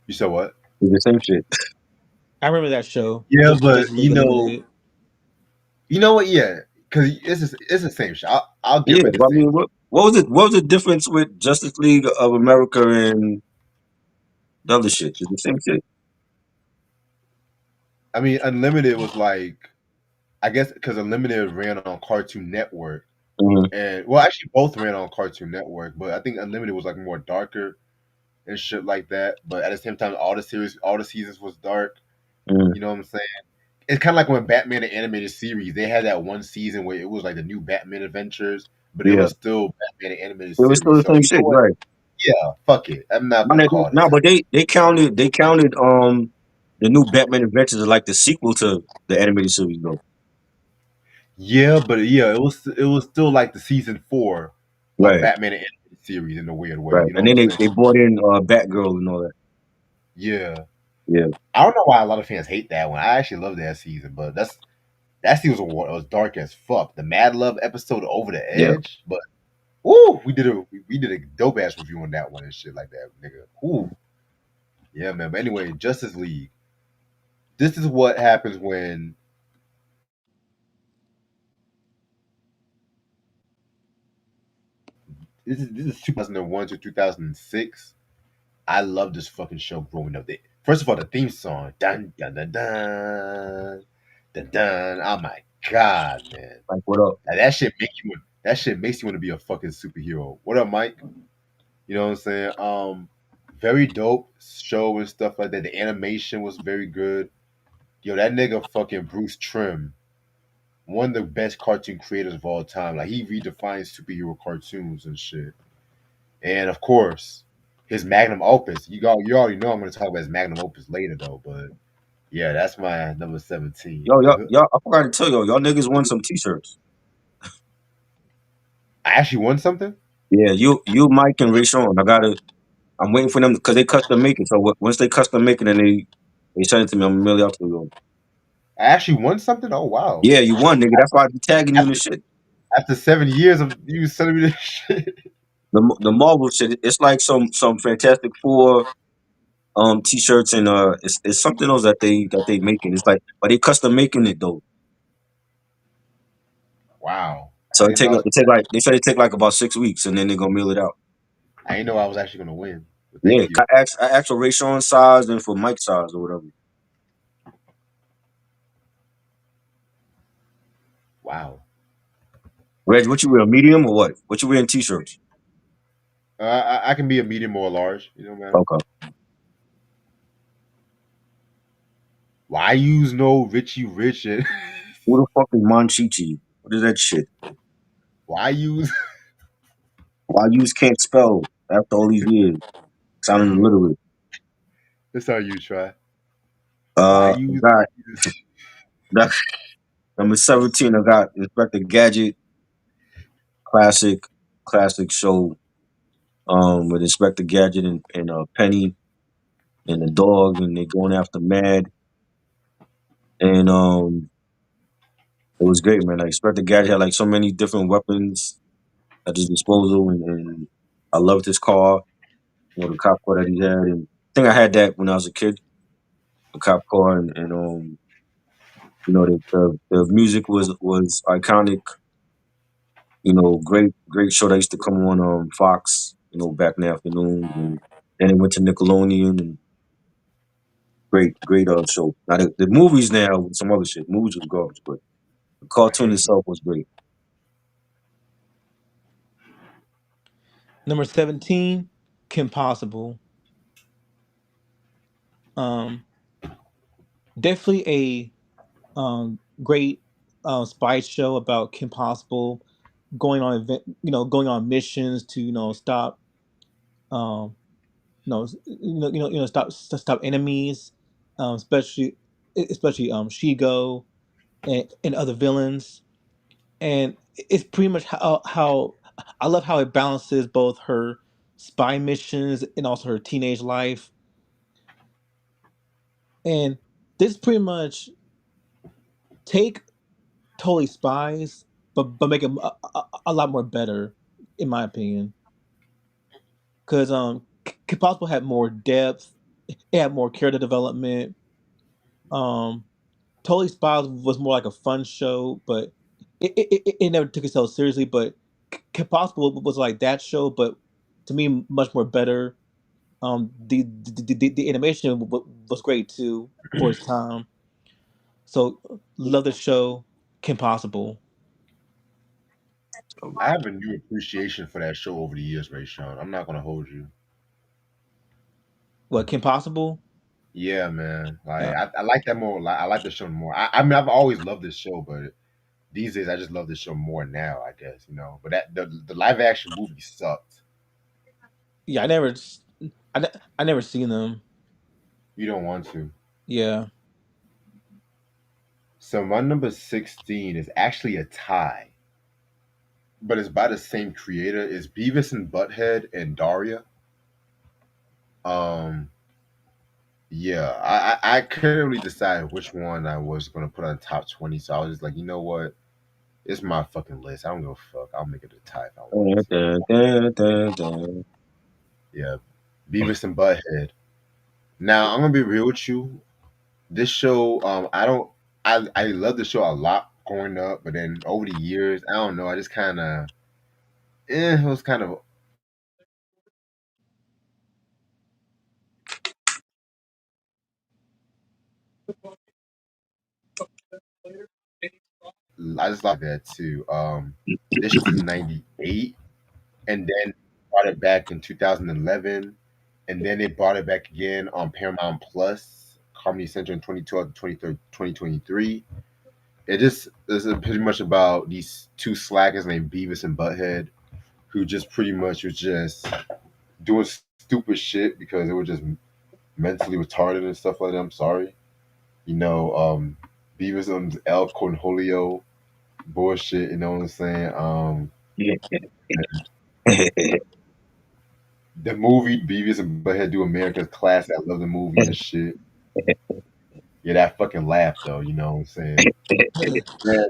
You said what?
It's the same shit.
I remember that show.
Yeah,
Just
but
League Unlimited.
you know what? Yeah, because it's the same show. I'll give
Yeah,
it the
but I
same.
mean, what was the difference with Justice League of America and the other shit? It's the same shit.
I mean, Unlimited was like I guess because Unlimited ran on Cartoon Network,
Hmm.
and well, actually both ran on Cartoon Network, but I think Unlimited was like more darker and shit like that. But at the same time, all the series, all the seasons was dark.
Hmm.
You know what I'm saying? it's kind of like when Batman the animated series, they had that one season where it was like the new Batman Adventures, but it
Yeah,
was still Batman the animated
it was still
series.
the
So
same
you know
shit,
what?
right?
Yeah, fuck it. I'm not gonna call it the
No,
same.
but they counted the new Batman Adventures as like the sequel to the animated series though.
Yeah, but yeah, it was still like the season 4 of
Right,
Batman the animated series in a weird way.
right.
You know
And
what
then
I'm
they,
saying?
they brought in Batgirl and all that.
Yeah.
Yeah,
I don't know why a lot of fans hate that one. I actually love that season, but that season was dark as fuck. The Mad Love episode, Over the
yeah.
Edge, but ooh, we did a dope ass review on that one and shit like that, nigga. Ooh, yeah, man. But anyway, Justice League. This is what happens when this is 2001 to 2006. I love this fucking show growing up. First of all, the theme song, dun dun dun dun dun dun. Oh my god, man.
Like what up?
Like, that shit makes you want to be a fucking superhero. What up, Mike? You know what I'm saying? Very dope show and stuff like that. The animation was very good. Yo, that nigga fucking Bruce Trim, one of the best cartoon creators of all time. Like he redefines superhero cartoons and shit. And of course, his magnum opus. You already know I'm gonna talk about his magnum opus later though, but yeah, that's my number 17.
Yo, y'all, I forgot to tell y'all niggas won some t-shirts.
I actually won something.
Yeah, you, Mike, and Rayshawn. I'm waiting for them because they custom make it. So once they custom make it and they send it to me, I'm gonna mail it out to you.
I actually won something. Oh wow!
Yeah, you won, nigga. That's why I be tagging you in the
After
shit.
after 7 years of you sending me this shit.
The Marvel shit. It's like some Fantastic Four t-shirts and it's something else that they making. It's like but they custom making it though.
Wow,
So
I didn't know.
it take like they said it take like about 6 weeks and then they're gonna mail it out.
I didn't know I was actually gonna win. But
Yeah,
thank you.
I asked for Rayshawn size and for Mike size or whatever.
Wow.
Reg, what you wear, medium or what? What you wearing t-shirts?
I can be a medium or a large. You know, man.
Okay.
Why use no Richie Rich?
Who the fuck is Monchichi? What is that shit?
Why use?
Why use can't spell after all these years? Sounding illiterate.
That's how you try. Why use?
Got that number 17. I got Inspector Gadget, classic, classic show. With Inspector Gadget and Penny and the dog, and they going after Mad, and it was great, man. Like Inspector Gadget had like so many different weapons at his disposal, and I loved his car, the cop car that he had, and I think I had that when I was a kid, the cop car, and the music was iconic. Great show that used to come on Fox, back in the afternoons, and then it went to Nickelodeon, and great show. Now the movies now with some other shit. Movies was garbage, but the
I
cartoon
hear you.
itself was great.
Number 17, Kim Possible. Um, Definitely a great spy show about Kim Possible going on missions to stop um, stop enemies, especially Shigo and other villains, and it's pretty much how I love how it balances both her spy missions and also her teenage life, and this pretty much take totally spies, but make them a lot more better, in my opinion. Because Kim Possible had more depth, it had more character development. Um, Totally Spies was more like a fun show, but it never took itself seriously. But Kim Possible was like that show, but to me, much more better. The animation was great too for its time. So love the show, Kim Possible.
I have a new appreciation for that show over the years, Ray Sean. I'm not gonna hold you.
What Kim Possible?
Yeah, man. Like
Yeah,
I like that more. Like, I like the show more. I mean, I've always loved this show, but these days I just love this show more now. I guess you know. But the live action movie sucked.
yeah. I never seen them.
You don't want to.
Yeah.
So my number 16 is actually a tie, but it's by the same creator. It's Beavis and Butthead and Daria. Um, yeah, I couldn't really decide which one I was gonna put on top 20, so I was just like, you know what? It's my fucking list. I don't give a fuck. I'll make it a tie if I want
Dun,
to.
dun, dun, dun, dun.
Yeah, Beavis and Butthead. Now I'm gonna be real with you. This show, I don't, I love the show a lot growing up, but then over the years, I don't know. I just kind of, it was kind of. I just like that too. This show's from '98, and then brought it back in 2011, and then they brought it back again on Paramount Plus, Comedy Central in 2012 to 2023. It just is pretty much about these two slackers named Beavis and Butthead, who just pretty much was just doing stupid shit because they were just mentally retarded and stuff like that. I'm sorry. You know, Beavis and El Cornholio bullshit, you know what I'm saying?
Yeah.
The movie Beavis and Butthead Do America's Class. I love the movie and shit. Yeah, that fucking laugh though, you know what I'm saying? Man,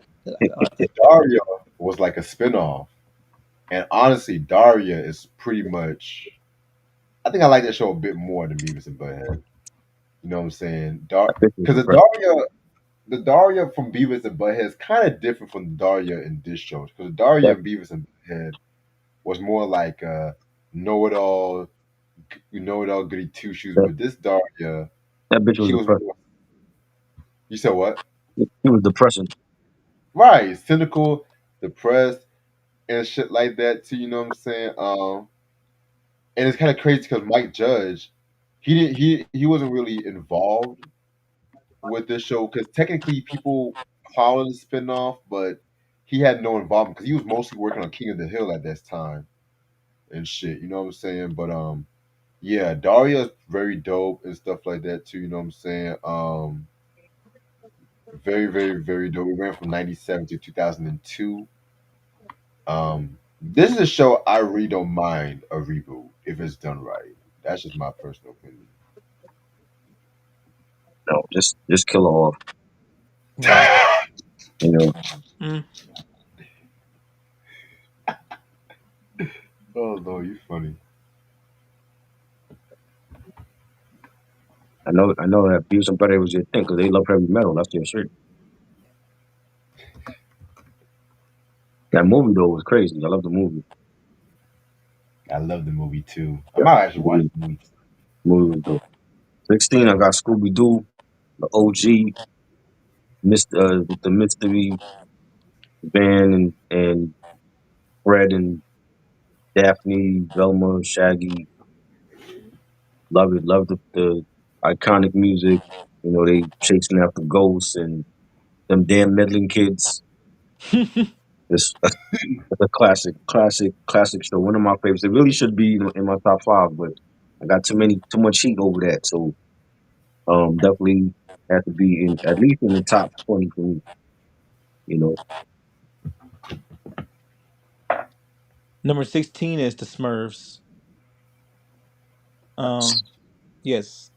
Daria was like a spinoff. And honestly, Daria is pretty much I think I like that show a bit more than Beavis and Butthead. You know what I'm saying?
I think it's
Because
impressive.
The Daria from Beavis and Butthead is kind of different from the Daria in this show. Because Daria
That,
in Beavis and Butthead was more like a know-it-all, know-it-all goody two shoes.
that,
But this Daria,
that bitch was
she was
depressed.
more. You said what?
He was depressing.
Right, cynical, depressed, and shit like that too. You know what I'm saying? And it's kind of crazy because Mike Judge, he wasn't really involved with this show because technically people call it a spinoff, but he had no involvement because he was mostly working on King of the Hill at this time and shit. You know what I'm saying? But yeah, Daria's very dope and stuff like that too. You know what I'm saying? Very, very, very dope. We ran from '97 to 2002. This is a show I really don't mind a reboot if it's done right. That's just my personal opinion.
No, just kill her off.
right.
You know,
Mm.
Oh no, you funny.
I know that Beavis and Butthead was your thing because they love heavy metal. That's their shit. That movie though was crazy. I love the movie.
I love the movie too. I
Yeah,
might actually watch
movie,
the movie.
movie was dope. 16, I got Scooby Doo, the OG, with the mystery Van and Fred and Daphne, Velma, Shaggy. Love it. Love the iconic music. You know, they chasing after ghosts and them damn meddling kids. It's a classic show. One of my favorites. It really should be in my top five, but I got too much heat over that. So definitely have to be in at least in the top 20 for me. You know,
Number 16 is the Smurfs. Um, yes.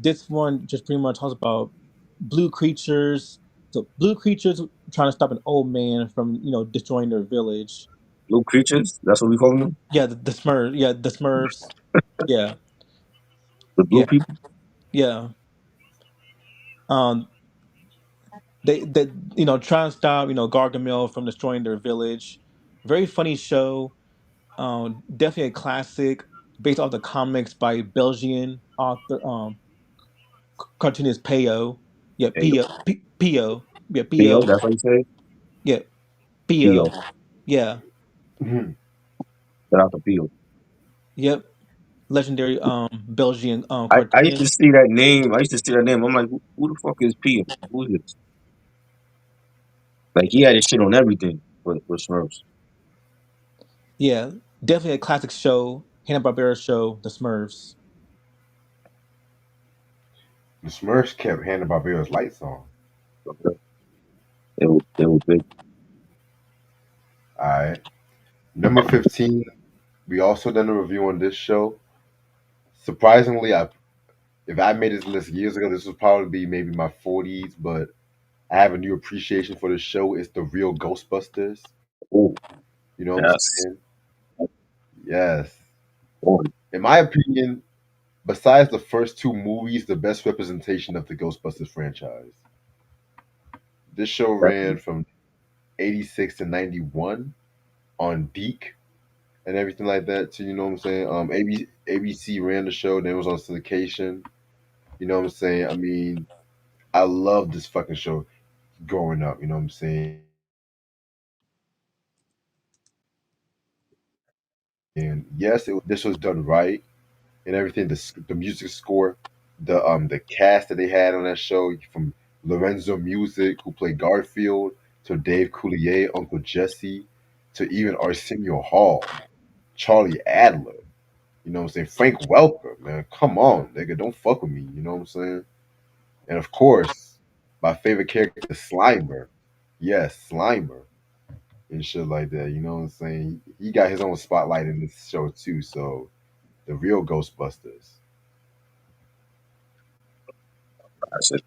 This one just pretty much talks about blue creatures. So blue creatures trying to stop an old man from destroying their village.
little creatures. That's what we call them.
Yeah, the Smurfs. Yeah, the Smurfs. Yeah,
The blue
yeah,
people.
yeah. Um, they try and stop Gargamel from destroying their village. Very funny show. Definitely a classic based off the comics by Belgian author cartoonist Peo. Yeah,
Hey, yo,
Peo. Yeah,
Theo.
Peo.
That's what you say.
Yeah, Peo.
Theo.
Yeah.
Mhm.
Shout out to Theo.
Yep. legendary Belgian
I used to
cartoonist.
see that name. I used to see that name. I'm like, who the fuck is P? Who is this? Like he had his shit on everything for Smurfs.
Yeah, definitely a classic show. Hanna Barbera show, The Smurfs.
The Smurfs kept Hanna Barbera's lights on.
They were big.
All right. Number 15. We also done a review on this show. Surprisingly, if I made this list years ago, this would probably be maybe my 40s, but I have a new appreciation for the show. It's the real Ghostbusters.
Oh,
You know what I'm
yes.
saying? Yes.
Boy,
In my opinion, besides the first two movies, the best representation of the Ghostbusters franchise. This show ran
definitely.
from 86 to 91 on Deke and everything like that. So you know what I'm saying? ABC ran the show, then it was on syndication. You know what I'm saying? I mean, I love this fucking show growing up. You know what I'm saying? And yes, this was done right and everything. The music score, the cast that they had on that show, from Lorenzo Music, who played Garfield, to Dave Coulier, Uncle Jesse, to even Arsenio Hall, Charlie Adler. You know what I'm saying? Frank Welker, man. Come on, nigga. Don't fuck with me. You know what I'm saying? And of course, my favorite character, Slimer. Yes, Slimer. And shit like that. You know what I'm saying? He got his own spotlight in this show too. So the real Ghostbusters.
I said,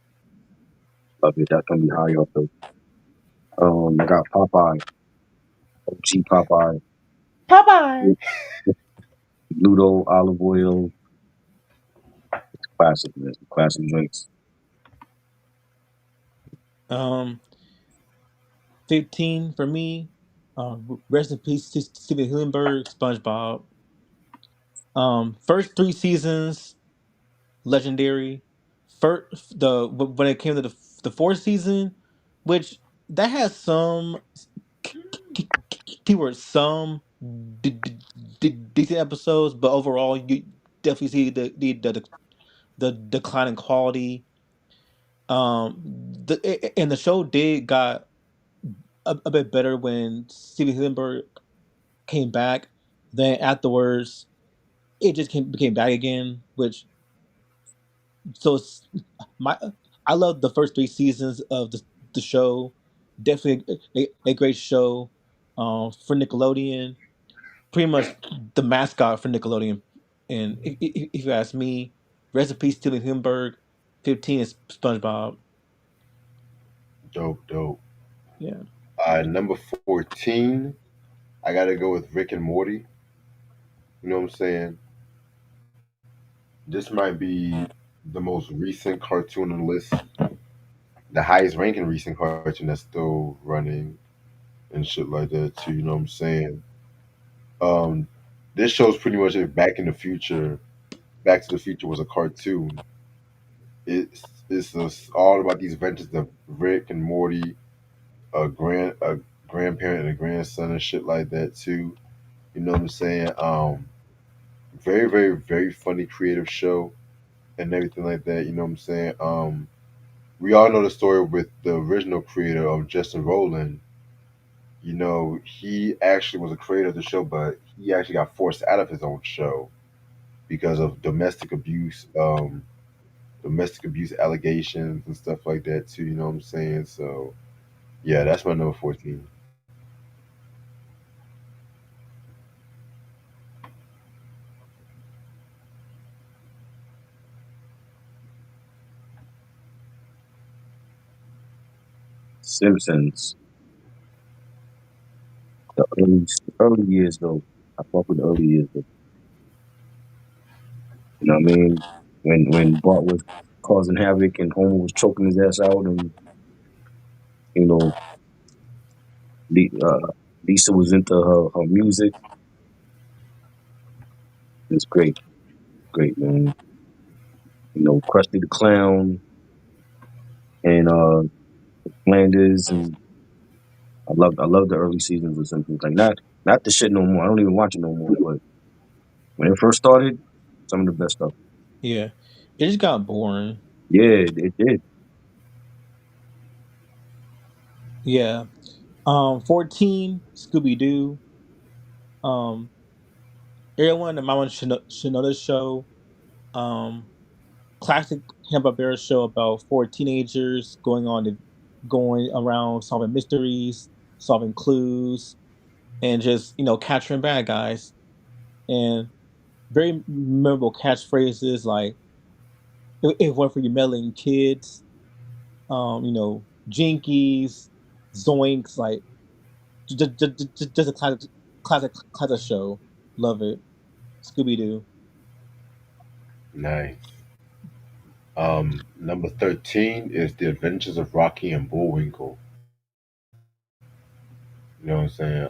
love it. That can be high up though. I got Popeye, OG Popeye,
Popeye.
Ludo, Olive Oil, classic, man. Classic drinks.
Um, 15 for me. Rest in peace, Steven Hillenburg, SpongeBob. First three seasons, legendary. First, when it came to the fourth season, which that has some keyword some decent episodes, but overall you definitely see the decline in quality. And the show did got a bit better when Steven Hillenburg came back. Then afterwards, it just became bad again. Which so it's my I love the first three seasons of the show. Definitely a great show for Nickelodeon. Pretty much the mascot for Nickelodeon. And if you ask me, recipe Steven Hillenburg, 15 is SpongeBob.
Dope, dope.
Yeah.
Number 14, I gotta go with Rick and Morty. You know what I'm saying? This might be the most recent cartoon on the list, the highest ranking recent cartoon that's still running and shit like that too. You know what I'm saying? Um, this shows pretty much if Back to the Future was a cartoon. It's all about these adventures of Rick and Morty, a grandparent and a grandson and shit like that too. You know what I'm saying? Very, very, very funny, creative show and everything like that. You know what I'm saying? We all know the story with the original creator of Justin Roiland. You know, he actually was a creator of the show, but he actually got forced out of his own show because of domestic abuse allegations and stuff like that too. You know what I'm saying? So yeah, that's my number 14.
Simpsons. The early years though. I fuck with the early years though. You know what I mean? When Bart was causing havoc and Homer was choking his ass out, and you know, Lisa was into her music. It's great man. You know, Krusty the Clown and Flanders, and I love the early seasons of Simpsons. Like not the shit no more. I don't even watch it no more. But when it first started. Some of the best stuff.
Yeah, it just got boring.
Yeah, it did.
Yeah. 14 Scooby Doo. Um, everyone, the Mama should know this show. Um, classic Hanna-Barbera show about four teenagers going around solving mysteries, solving clues, and just capturing bad guys. And very memorable catchphrases like "If it weren't for you meddling kids," Jinkies, Zoinks, like just a classic show. Love it. Scooby Doo.
Nice. Number 13 is The Adventures of Rocky and Bullwinkle. You know what I'm saying?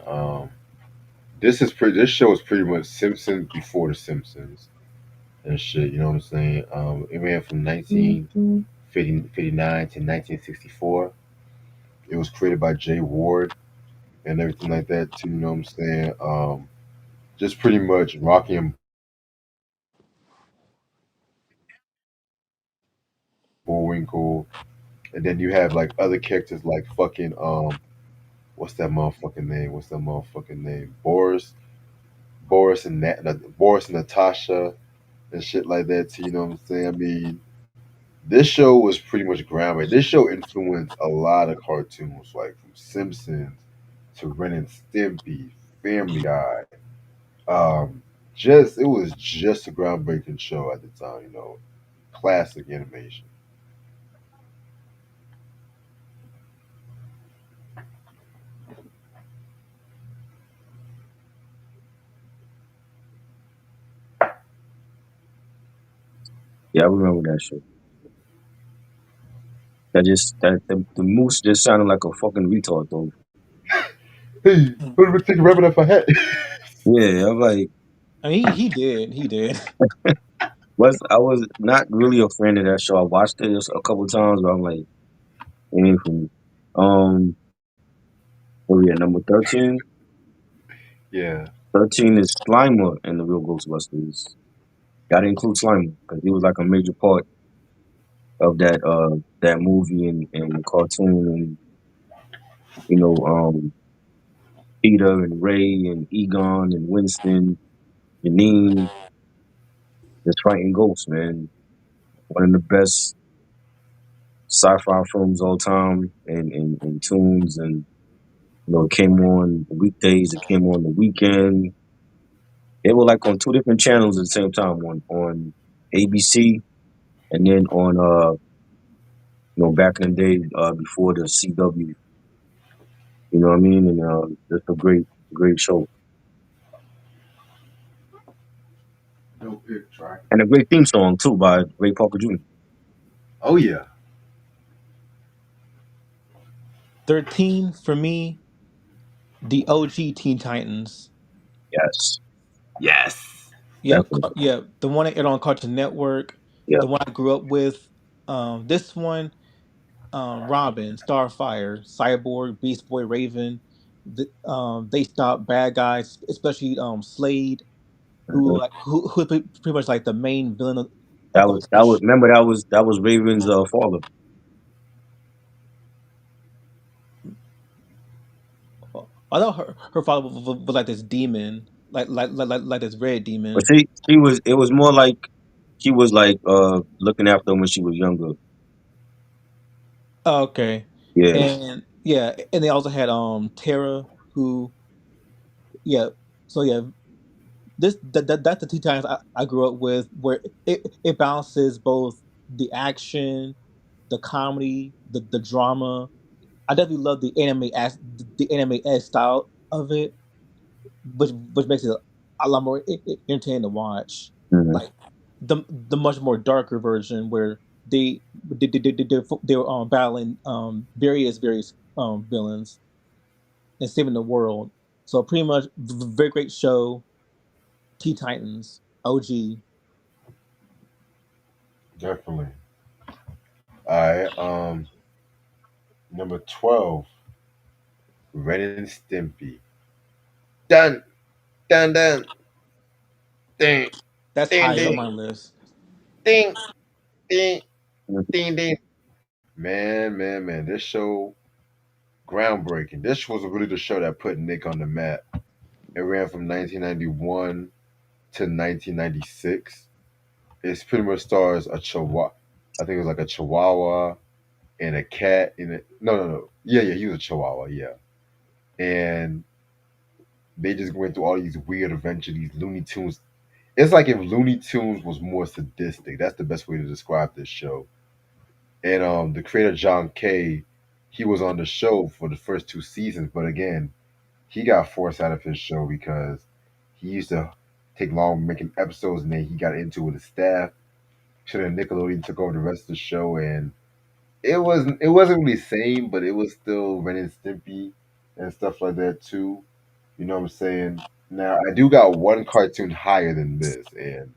This show is pretty much Simpsons before the Simpsons and shit. You know what I'm saying? It ran from 1959 to 1964. It was created by Jay Ward and everything like that too. You know what I'm saying? Just pretty much Rocky and Bullwinkle, and then you have like other characters like fucking what's that motherfucking name? What's that motherfucking name? Boris and Natasha and shit like that too. You know what I'm saying? I mean, this show was pretty much groundbreaking. This show influenced a lot of cartoons, like from Simpsons to Ren and Stimpy, Family Guy. Um, just it was just a groundbreaking show at the time. You know, classic animation.
Yeah, I remember that show. The moose just sounded like a fucking retard though.
Hey, what do we take a rabbit off a hat?
Yeah, I'm like,
I mean, he did.
I was not really a fan of that show. I watched it a couple times, but I'm like, it ain't for me. Um, oh yeah, number 13.
Yeah,
13 is Slimer in the Real Ghostbusters. Gotta include Slimer because he was like a major part of that movie and cartoon and you know Peter and Ray and Egon and Winston, Janine, just fighting ghosts, man. One of the best sci-fi films all time and tunes and it came on the weekdays, it came on the weekend. They were like on two different channels at the same time, on ABC and then on back in the day before the CW. You know what I mean? And just a great show.
no pick track.
And a great theme song too by Ray Parker Jr.
Oh yeah,
13 for me, the OG Teen Titans.
Yes,
yes.
Yeah,
definitely.
yeah, the one that aired on Cartoon Network,
Yeah,
the one I grew up with. This one, Robin, Starfire, Cyborg, Beast Boy, Raven. They stop bad guys, especially Slade,
uh-huh.
who is pretty much like the main villain
That
of
was
the
that was
show.
remember that was Raven's father.
I thought her father was like this demon, like this red
But
demon.
she was it was more like he was like looking after her when she was younger.
Oh, okay,
Yeah,
and yeah, and they also had Tara, who yeah. So yeah, that's the two times I grew up with where it balances both the action, the comedy, the drama. I definitely love the anime S style of it, which makes it a lot more entertaining to watch.
hmm
Like the much more darker version where they were battling various villains and saving the world. So pretty much very great show. T Titans OG.
Definitely. All right. Number 12, Ren and Stimpy. Dun dun dun dun.
That's
Ding
high on
ding
my list.
ding ding
Mhm.
ding ding. Man, man, man, this show groundbreaking. This was really the show that put Nick on the map. It ran from 1991 to 1996. It's pretty much stars a chihuahua. I think it was like a chihuahua and a cat in it. No, no, no. Yeah, yeah, he was a chihuahua. Yeah, and they just went through all these weird adventures, these Looney Tunes. It's like if Looney Tunes was more sadistic. That's the best way to describe this show. And the creator John Kay, he was on the show for the first two seasons, but again, he got forced out of his show because he used to take long making episodes, and then he got into it with his staff. So then Nickelodeon took over the rest of the show, and it wasn't really same, but it was still Ren and Stimpy and stuff like that too. You know what I'm saying? Now I do got one cartoon higher than this, and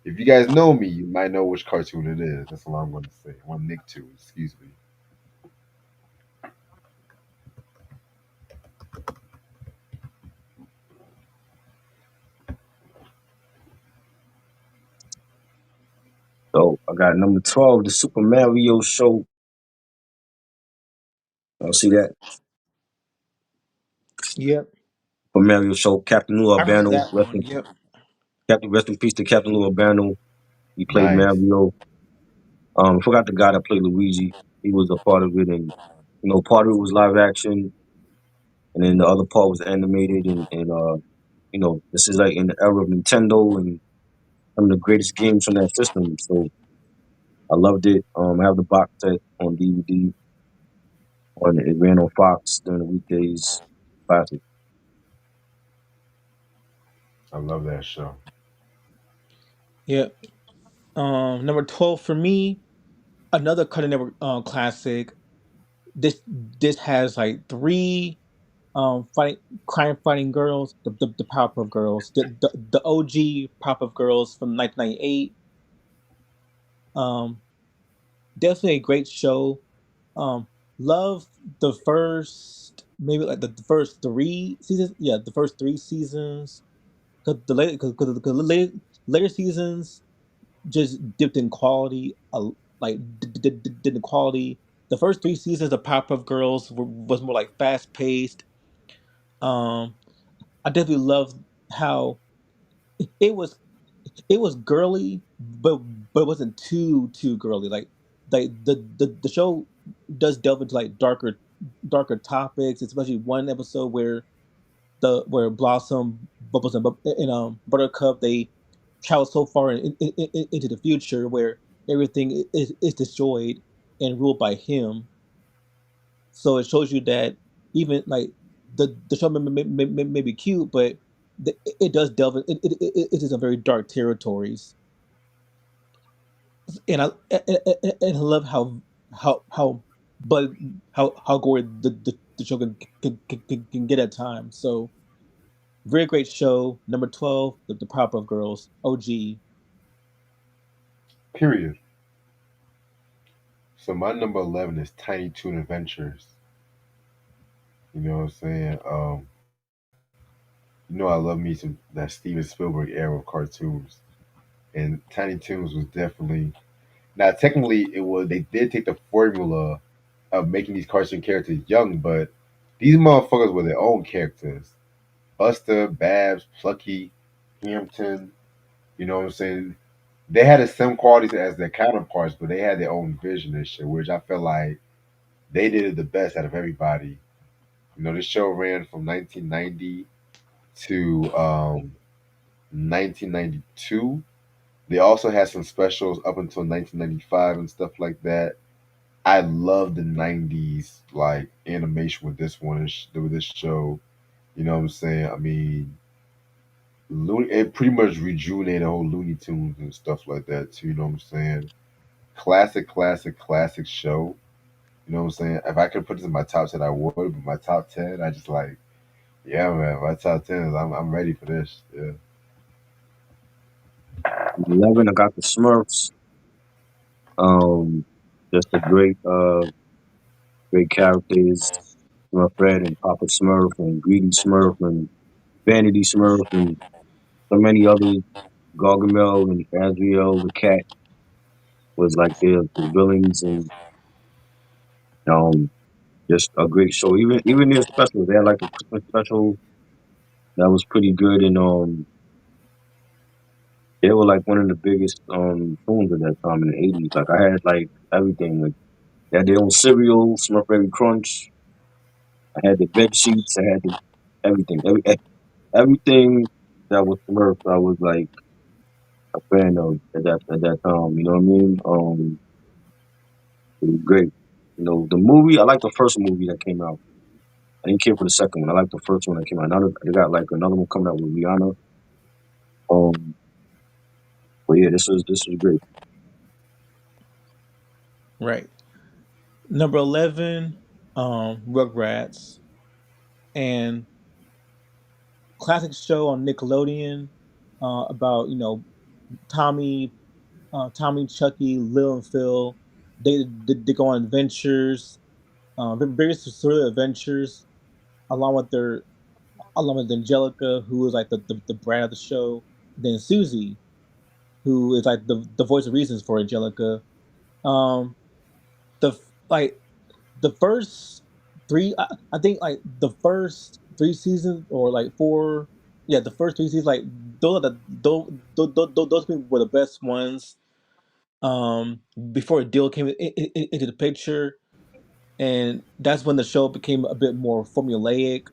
if you guys know me, you might know which cartoon it is. That's all I'm going to say. One Nicktoon, excuse me.
So I got number 12, the Super Mario Show. I'll see that.
Yep,
Super Mario Show. Captain Lou
I remember
Albano.
that one. Yep.
Rest in peace to Captain Lou Albano. He played
Nice.
Mario. I forgot the guy that played Luigi. He was a part of it, and part of it was live action, and then the other part was animated. And this is like in the era of Nintendo and some of the greatest games from that system. So I loved it. I have the box set on DVD. It ran on Fox during the weekdays. Classic.
I love that show.
Yep. Number 12 for me, another Cartoon Network classic. This has like three fighting crime fighting girls, the Powerpuff Girls, the OG Powerpuff Girls from 1998. Um, Definitely a great show. Um, love the first maybe like the first three seasons. Yeah, the first three seasons. Cause the later seasons just dipped in quality. Like did in quality. The first three seasons of Powerpuff Girls was more like fast paced. Um, I definitely loved how it was it was girly, but it wasn't too girly. Like the show does delve into like darker topics, especially one episode where Blossom, Bubbles, and Buttercup they travel so far into the future where everything is destroyed and ruled by him. So it shows you that even like the show may be cute, but it does delve it is a very dark territories, and I love how but how gory the show can get at times. So very great show. Number 12, the Powerpuff Girls, OG.
Period. So my number 11 is Tiny Toon Adventures. You know what I'm saying? I love me some that Steven Spielberg era of cartoons, and Tiny Toons was definitely now technically it was they did take the formula of making these cartoon characters young, but these motherfuckers were their own characters. Buster, Babs, Plucky, Hampton. You know what I'm saying? They had the same qualities as their counterparts, but they had their own vision and shit, which I felt like they did it the best out of everybody. This show ran from 1990 to 1992. They also had some specials up until 1995 and stuff like that. I love the 90s like animation with this one with this show. You know what I'm saying? I mean, it pretty much rejuvenated the whole Looney Tunes and stuff like that too. You know what I'm saying? Classic, classic, classic show. You know what I'm saying? If I could put this in my top 10, I would. But my top 10, I just like, yeah, man. My top 10 is I'm ready for this. Yeah.
11, I got the Smurfs. Um, just a great characters. Smurf Red and Papa Smurf and Greedy Smurf and Vanity Smurf and so many others. Gargamel and Azrael the cat was like the villains, and um, just a great show. Even their specials, they had like a Christmas special that was pretty good, and they were like one of the biggest tunes at that time in the '80s. Like I had like everything. Like they had their own cereal, Smurfberry Crunch. I had the bed sheets. I had the everything. Everything that was Smurf, I was like a fan of at that time. You know what I mean? It was great. You know, the movie. I like the first movie that came out. I didn't care for the second one. I like the first one that came out. Now they got like another one coming out with Rihanna. Um, but yeah, this was great.
Right. Number 11, Rugrats, and classic show on Nickelodeon about Tommy, Tommy, Chucky, Lil and Phil. They go on adventures, various sort of adventures, along with their along with Angelica, who is like the brand of the show. Then Susie, who is like the voice of reasons for Angelica. Um, the like the first three, I think like the first 3 seasons or like four, yeah, the first 3 seasons, like those were the best ones. Before Dill came into the picture, and that's when the show became a bit more formulaic.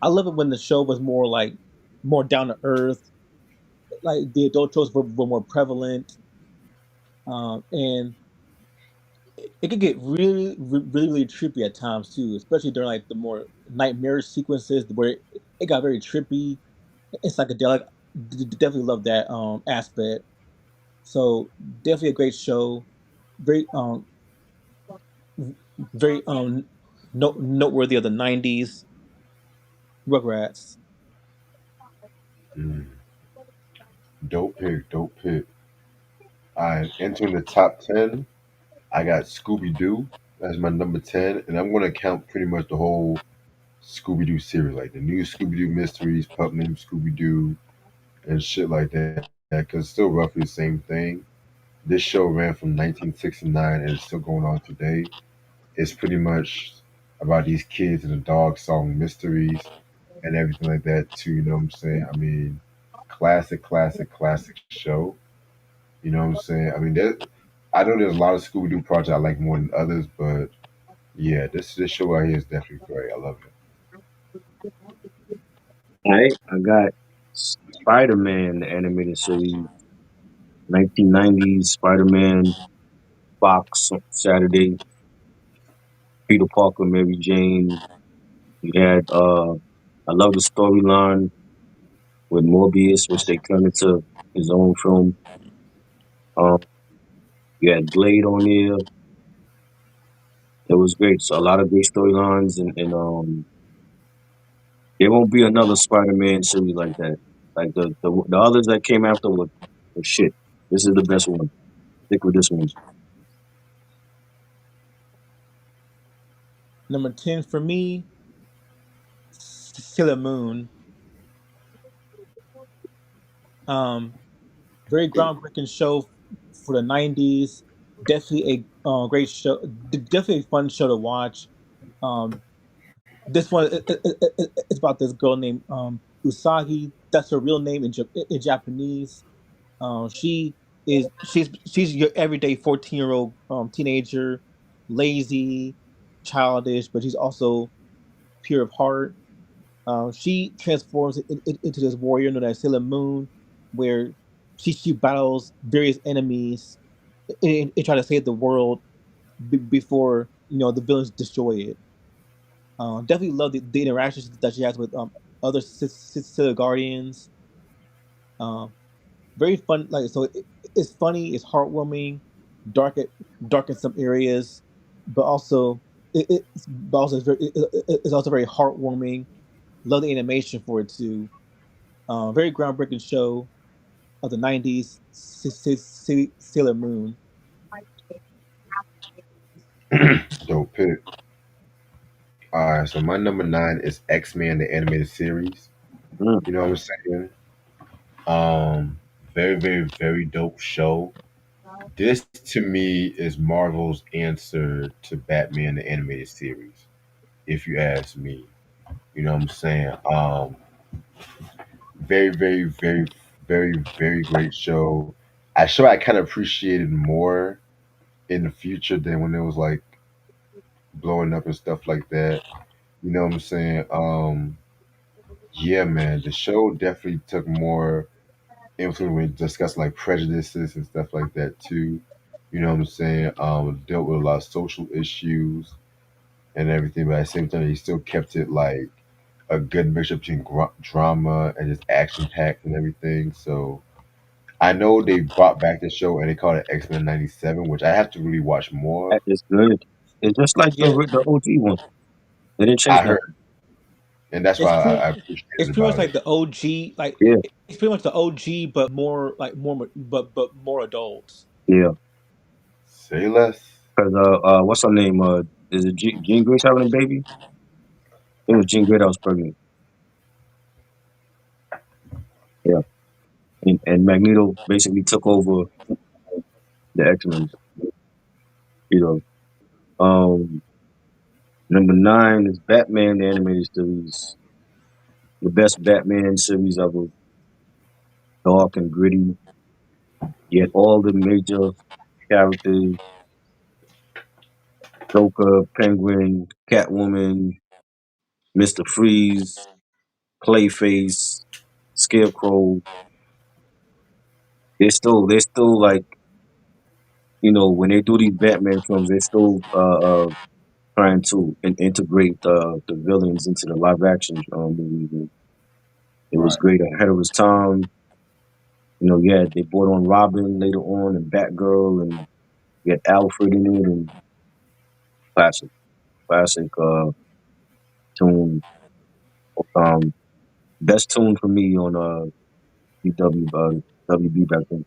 I love it when the show was more like more down to earth, like the adult jokes were more prevalent, and it could get really trippy at times too, especially during like the more nightmare sequences where it got very trippy. It's psychedelic. Definitely love that aspect. So definitely a great show. Very very noteworthy of the '90s. Rugrats.
Mm, dope pick, dope pick. I entering the top 10. I got Scooby Doo as my number 10, and I'm gonna count pretty much the whole Scooby Doo series, like the new Scooby Doo mysteries, Pup Named Scooby Doo, and shit like that. Because it's still roughly the same thing. This show ran from 1969 and it's still going on today. It's pretty much about these kids and the dog solving mysteries and everything like that too. You know what I'm saying? I mean, classic, classic, classic show. You know what I'm saying? I mean, I know there's a lot of Scooby Doo projects I like more than others, but yeah, this show right here is definitely great. I love it.
All right, I got Spider Man, the animated series, 1990s Spider Man, Fox on Saturday, Peter Parker, Mary Jane. You had I love the storyline with Morbius, which they turned into his own film. Um, you had Blade on there. It was great. So a lot of great storylines, and there won't be another Spider-Man series like that. Like the others that came after were shit. This is the best one. Stick with this one.
Number 10 for me, Sailor Moon. Um, Very groundbreaking show for the '90s. Definitely a great show. Definitely a fun show to watch. Um, this one it's about this girl named Usagi. That's her real name in Japanese. She's your everyday 14-year-old teenager, lazy, childish, but she's also pure of heart. She transforms into this warrior known as Sailor Moon, where she battles various enemies and try to save the world before the villains destroy it. Definitely love the interactions that she has with other Sailor Guardians. Um, Very fun. Like so, it's funny. It's heartwarming, dark at dark in some areas, but also it's also very heartwarming. Love the animation for it too. Very groundbreaking show of the '90s. Sailor Moon.
Dope pick. All right, so my number 9 is X Men, the animated series.
Mm.
You know what I'm saying? Um, Very, very, very dope show. This to me is Marvel's answer to Batman the animated series, if you ask me. You know what I'm saying? Very, very, very, very, very great show. I kind of appreciated more in the future than when it was like blowing up and stuff like that. You know what I'm saying? Yeah, man, the show definitely took more influence when discussing like prejudices and stuff like that too. You know what I'm saying? Dealt with a lot of social issues and everything, but at the same time, he still kept it like a good mixture between drama and just action packed and everything. So I know they brought back the show and they called it X Men '97, which I have to really watch more
That
of.
is good. It's just like
Yeah,
the OG one. They didn't change
I
nothing.
heard, and that's
it's
why
pretty.
I
It's
appreciated
pretty much
about
like
it.
the OG. Like
Yeah,
it's pretty much the OG, but more like but more adults.
yeah.
Say less.
Because what's her name? Is it Jean Grey's having a baby? It was Jean Grey that was pregnant. Yeah, and Magneto basically took over the X Men. You know, number 9 is Batman the animated series, the best Batman series ever. Dark and gritty, yet all the major characters: Joker, Penguin, Catwoman, Mister Freeze, Clayface, Scarecrow. They're still like, when they do these Batman films, they're still trying to integrate the villains into the live action movies. And it was
Right.
great, ahead of its time. Yeah, they brought on Robin later on and Batgirl, and you had Alfred in it, and classic, classic tune. Um, best tune for me on BW WB back then.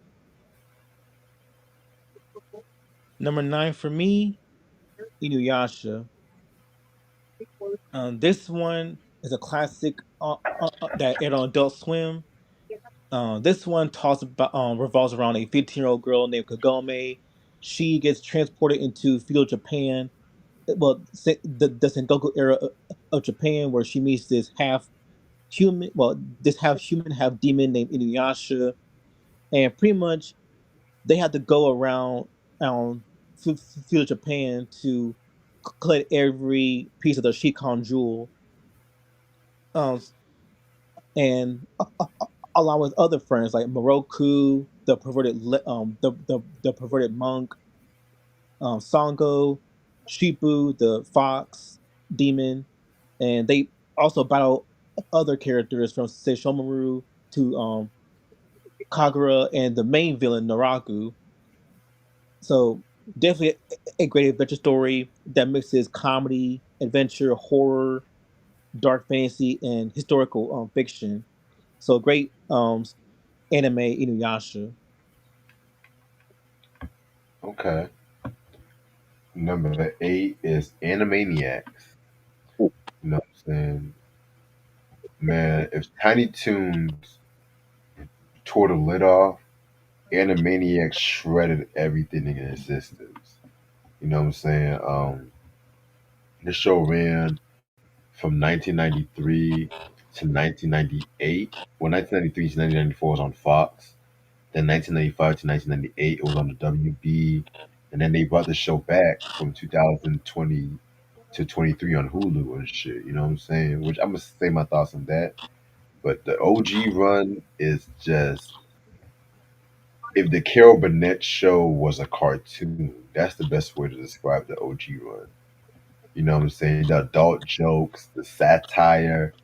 Number 9 for me, Inuyasha. This one is a classic that aired on Adult Swim. This one talks about revolves around a 15-year-old girl named Kagome. She gets transported into feudal Japan, well, the Sengoku era of Japan, where she meets this half human, well, this half human, half demon named Inuyasha, and pretty much they had to go around feudal Japan to collect every piece of the Shikon jewel, um, and along with other friends like Moroku, the perverted the perverted monk, Songo, Shipu, the fox demon, and they also battle other characters from Seishomaru to Kagura and the main villain Naraku. So definitely a great adventure story that mixes comedy, adventure, horror, dark fantasy, and historical fiction. So great anime Inuyasha.
Okay. Number 8 is Animaniacs.
Cool.
You know what I'm saying? Man, if Tiny Toons tore the lid off, Animaniacs shredded everything in existence. You know what I'm saying? The show ran from 1993 to 1998. Well, 1993 to 1994 was on Fox. Then 1995 to 1998 it was on the WB. And then they brought the show back from 2020 to 23 on Hulu and shit. You know what I'm saying? Which I'm gonna say my thoughts on that. But the OG run is just, if the Carol Burnett show was a cartoon, that's the best way to describe the OG run. You know what I'm saying? The adult jokes, the satire,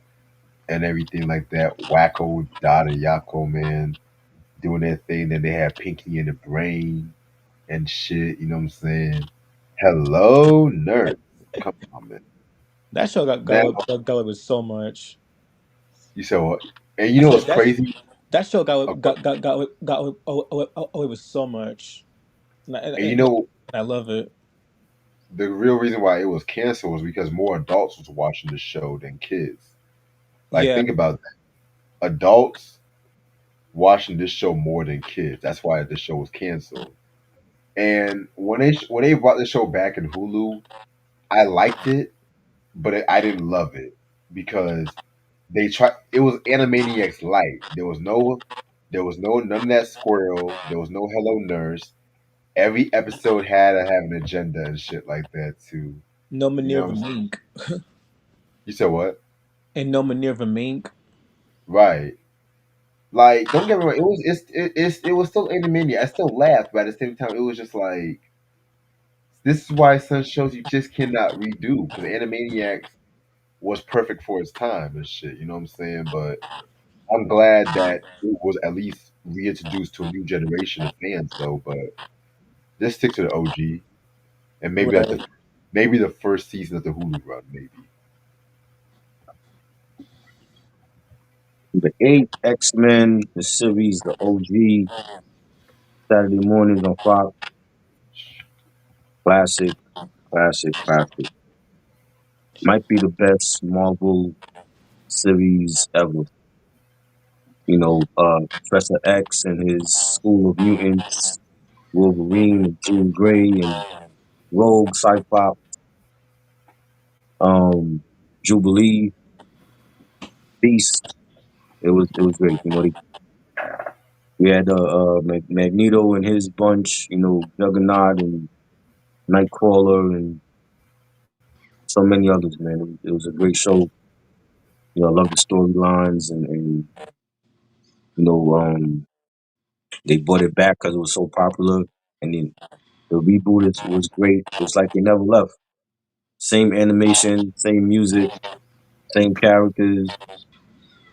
and everything like that. Wacko, Dada, Yako, man, doing their thing. Then they have Pinky in the Brain and shit. You know what I'm saying? Hello, nerds. Come on, man.
That show
Now,
got away with so much.
you said what? And you
I
know what's
said
crazy?
that show
Of course.
away with so much,
And you know,
and I love it.
the real reason why it was canceled was because more adults was watching the show than kids. Like,
Yeah,
think about that. Adults watching this show more than kids. That's why this show was canceled. And when they brought the show back in Hulu, I liked it, but I didn't love it because they tried. It was Animaniacs light. There was no none of that squirrel. There was no Hello Nurse. Every episode had to have an agenda and shit like that too.
No
You know what
Minerva
I'm saying?
Mink.
You said what?
And no Minerva Mink.
Right. Like, don't get me wrong. It was still Animaniacs. I still laughed, but at the same time, it was just like this is why some shows you just cannot redo because Animaniacs was perfect for its time and shit. You know what I'm saying? But I'm glad that it was at least reintroduced to a new generation of fans, though. But just stick to the OG, and
Right.
maybe the first season of the Hulu run, maybe.
The eight X Men, the series, the OG, Saturday mornings on Fox. Classic, classic, classic. Might be the best Marvel series ever. Professor X and his School of Mutants, Wolverine and Jean Grey and Rogue, Cyclops, um, Jubilee, Beast. It was great. We had Magneto and his bunch. Juggernaut and Nightcrawler and so many others. Man, it was a great show. I love the storylines and you know they brought it back because it was so popular, and then the reboot was great. It's like they never left. Same animation, same music, same characters.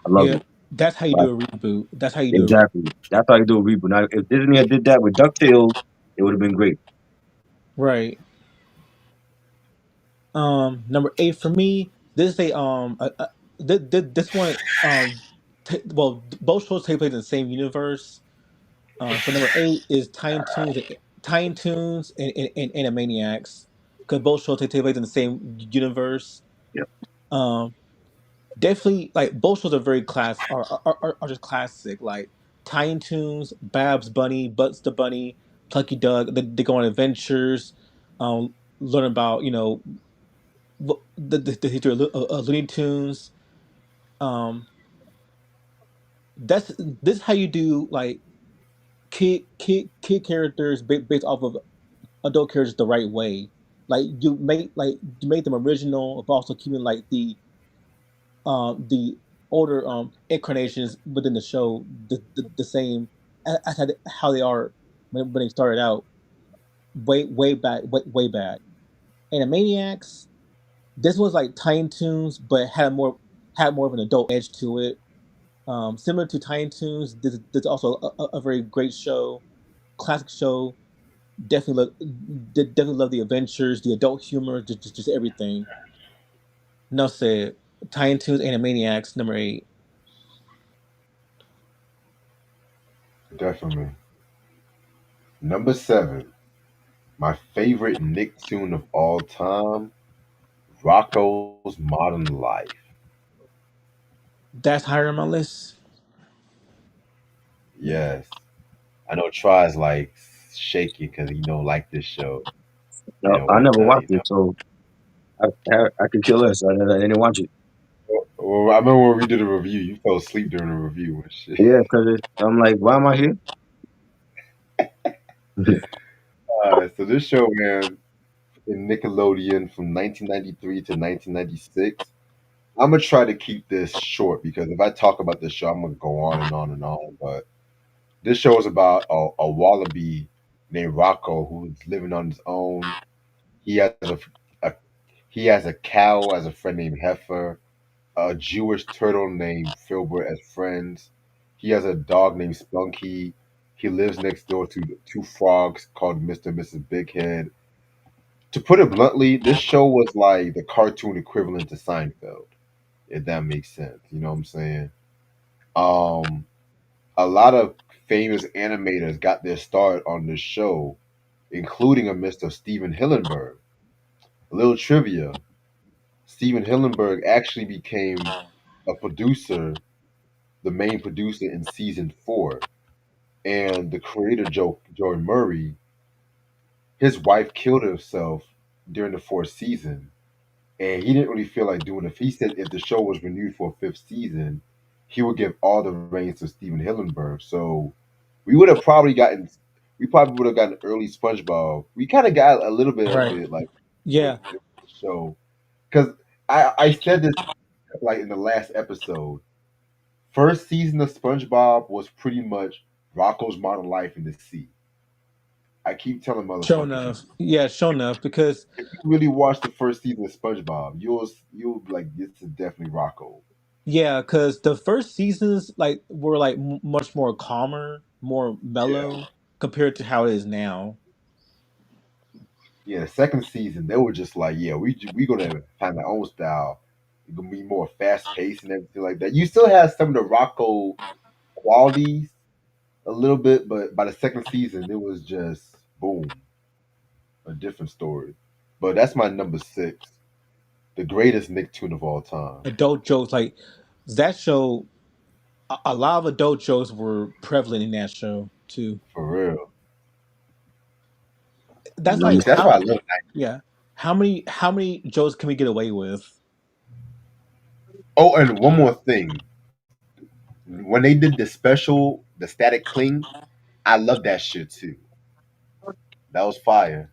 I love
Yeah.
it.
That's how you
But
do a reboot. That's how you do a reboot.
exactly, that's how you do a reboot. Now, if Disney had did that with Ducktales, it would have been great.
Right. Number eight for me. This is this one both shows take place in the same universe. So number eight is Tiny Toons and Animaniacs, because both shows take place in the same universe.
Yeah,
Um, Definitely, like both shows are very are just classic. Like Tiny Toons, Babs Bunny, Butts the Bunny, Plucky Doug. They go on adventures, learn about the history of Looney Tunes. Um, this is how you do like kid characters based off of adult characters the right way. You make them original, but also keeping like the older incarnations within the show the same as how they are when they started out way back way back. Animaniacs, this was like Tiny Toons, but had more of an adult edge to it. Similar to Tiny Toons, this is also a very great show, classic show. Definitely love the adventures, the adult humor, just everything. No said. Tiny Toons, Animaniacs, number eight.
Definitely. Number 7, my favorite Nicktoon of all time, Rocco's Modern Life.
That's higher on my list.
Yes. I know Try's like shaking because he don't like this show.
no, I never watched it, so I could kill less. I didn't watch it.
Well, I remember when we did a review, you fell asleep during the review and shit.
Yeah, because I'm like, why am I here?
So this show, man, in Nickelodeon from 1993 to 1996. I'm gonna try to keep this short because if I talk about this show, I'm gonna go on and on and on. But this show is about a wallaby named Rocco who's living on his own. He has a he has a cow as a friend named Heifer, a Jewish turtle named Filbert as friends. He has a dog named Spunky. He lives next door to two frogs called Mr. and Mrs. Bighead. To put it bluntly, this show was like the cartoon equivalent to Seinfeld, if that makes sense. You know what I'm saying? Um, a lot of famous animators got their start on this show, including a Mr. Steven Hillenberg. A little trivia: Steven Hillenberg actually became a producer the main producer in season 4, and the creator Joey Murray, his wife killed herself during the 4th season, and he didn't really feel like doing it. He said if the show was renewed for a 5th season, he would give all the reins to Steven Hillenburg. So we would have probably gotten, we probably would have gotten early SpongeBob. We kind of got a little bit of
Right.
it, like with
Yeah.
the show, because I said this like in the last episode. First season of SpongeBob was pretty much Rocco's modern life in the sea. I keep telling
Sure
motherfuckers that.
enough. Yeah, sure enough. Because
If you really watch the first season of SpongeBob, you'll be like, this is definitely Rocco.
yeah, because the first seasons like were like much more calmer, more
Yeah,
mellow compared to how it is now.
yeah. The second season, they were just like, yeah, we gonna find our own style. It's gonna be more fast paced and everything like that. You still have some of the Rocco qualities a little bit, but by the second season, it was just boom, a different story. But that's my number 6, the greatest Nicktoon of all time,
Adult jokes like that show. A lot of adult jokes were prevalent in that show too.
for real.
That's
Number
like
See, that's
how
why I love.
yeah. How many jokes can we get away with?
Oh, and one more thing. When they did the special, the Static Cling, I love that shit too. That was fire.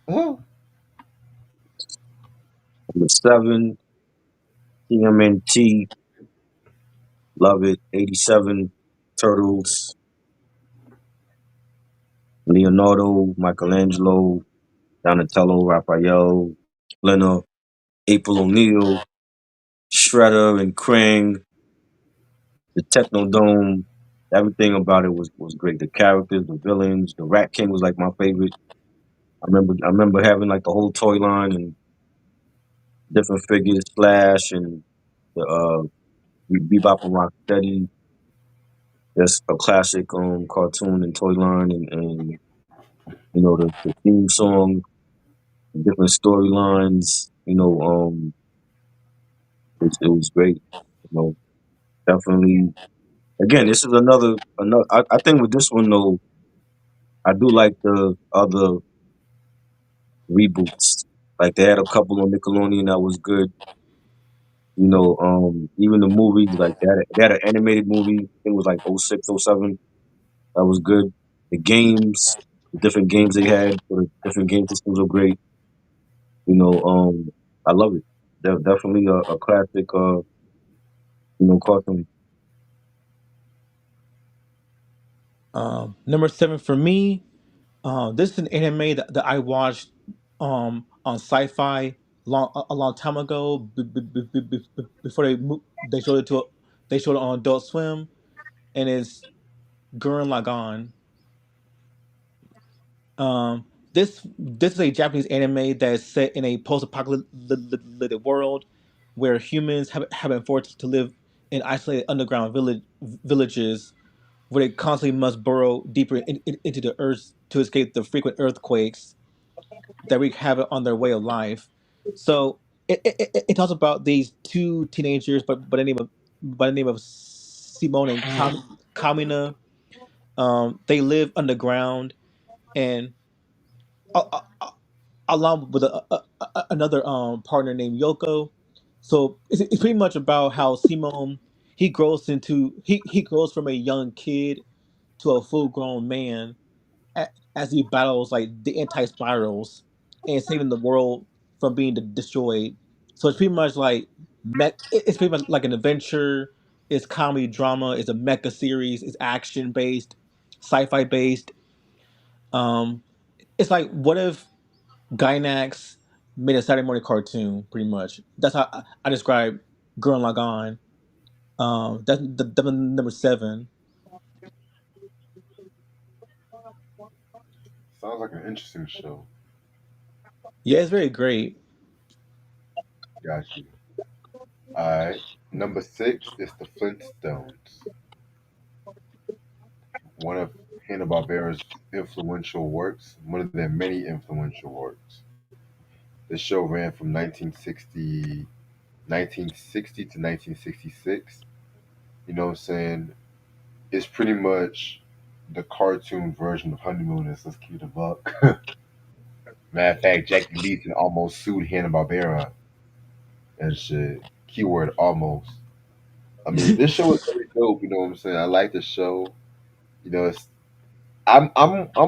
Oh,
7, TMNT, love it. 87, Turtles, Leonardo, Michelangelo, Donatello, Raphael, Splinter, April O'Neil, Shredder and Krang, the Technodome. Everything about it was great. The characters, the villains, the Rat King was like my favorite. I remember having like the whole toy line and different figures, Slash and the Bebop and Rocksteady. That's a classic cartoon and toy line, and the theme song, different storylines. It was great. Definitely. Again, this is another. I think with this one though, I do like the other reboots. Like they had a couple on Nickelodeon that was good. Even the movies, like they had an animated movie. I think it was like '06, '07. That was good. The games, the different games they had for the different game systems were great. You know, I love it. Definitely a classic. Cartoon.
Number 7 for me. This is an anime that I watched on Sci-Fi a long time ago before they showed it they showed it on Adult Swim, and it's Gurren Lagann. This is a Japanese anime that is set in a post-apocalyptic world where humans have been forced to live in isolated underground villages where they constantly must burrow deeper into the earth to escape the frequent earthquakes that wreak havoc on their way of life. So it talks about these two teenagers, but by the name of Simone and Kamina. They live underground, and uh, uh, along with another partner named Yoko. So it's pretty much about how Simone he grows from a young kid to a full grown man as he battles like the anti spirals and saving the world from being destroyed. So it's pretty much like it's pretty much like an adventure. It's comedy drama. It's a mecha series. It's action based, sci-fi based. Um, it's like what if Gainax made a Saturday morning cartoon? Pretty much. That's how I describe Gurren Lagann. That's the number 7.
sounds like an interesting show.
Yeah, it's very great.
Got you. All right. Number 6 is the Flintstones, one of Hanna-Barbera's influential works, one of their many influential works. The show ran from 1960. 1960 to 1966. You know what I'm saying? It's pretty much the cartoon version of Honeymooners. Let's keep it a buck. Matter of fact, Jackie Leeson almost sued Hanna-Barbera and shit. Keyword almost. I mean, this show is very dope. You know what I'm saying? I like the show. You know, I'm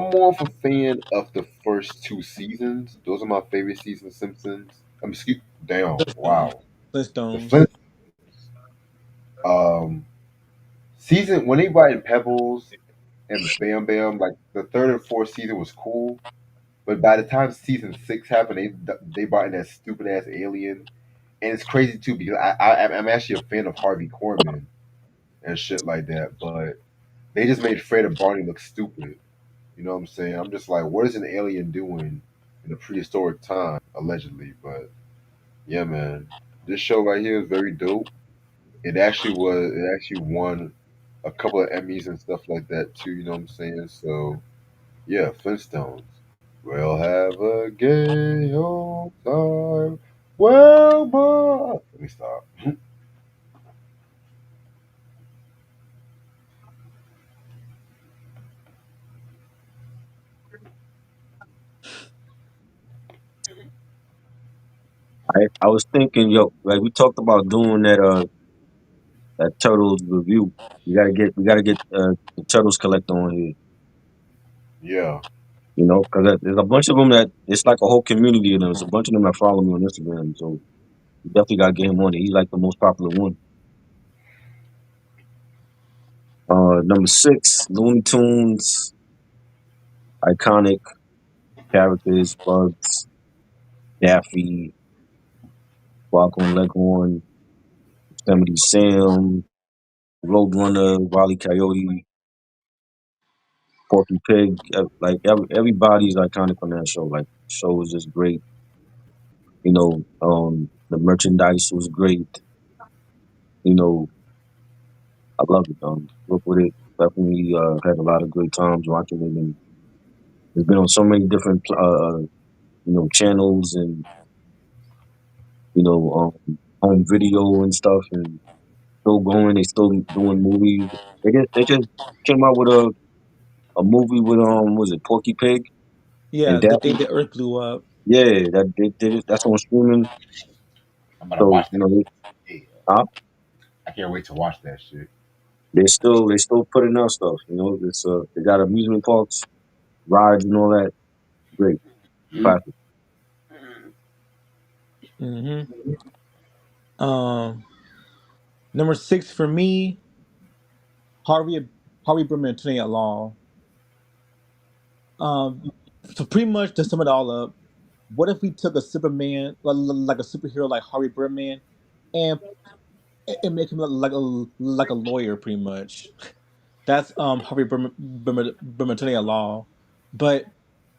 more of a fan of the first two seasons. Those are my favorite seasons of Simpsons. Excuse, damn,
Um,
wow. The
Flintstones.
Flint um season when they brought in Pebbles and Bam Bam, like the third and fourth season was cool. But by the time season six happened, they brought in that stupid ass alien, and it's crazy too because I'm actually a fan of Harvey Korman and shit like that. But they just made Fred and Barney look stupid. You know what I'm saying? I'm just like, what is an alien doing in a prehistoric time, allegedly? But yeah, man, this show right here is very dope. It actually won a couple of Emmys and stuff like that too. You know what I'm saying? So yeah, Flintstones. We'll have a gay old time. Well, boy. Let me stop.
I was thinking, yo, like we talked about doing that Turtles review. We gotta get the Turtles collector on here.
Yeah,
You know, because there's a bunch of them that it's like a whole community of them. There's a bunch of them that follow me on Instagram. So you definitely got to get him on it. He's like the most popular one. Number six, Looney Tunes, iconic characters, Bugs, Daffy, Rocco and Leghorn, Yosemite Sam, Roadrunner, Wile E. Coyote, Porky Pig. Like everybody's iconic on that show. Like the show was just great. You know, the merchandise was great. You know, I love it. Work with it. Definitely had a lot of great times watching it, and it's been on so many different channels and home video and stuff, and still going. They still doing movies. They just came out with a movie with was it Porky Pig and
Yeah, the day
Daffy?
the Earth blew up.
Yeah, that they did it. That's on streaming.
I'm gonna
So
watch that. Yeah,
uh,
I can't wait to watch that shit.
they still putting out stuff. It's they got amusement parks, rides, and all that. Great,
Mm.
classic.
Hmm. Um, Number six for me, Harvey Harvey Birdman and Attorney at Law. Um, so pretty much to sum it all up, what if we took a Superman, like a superhero like Harvey Birdman, and make him look like a lawyer, pretty much. That's Harvey Birdman Attorney at Law. But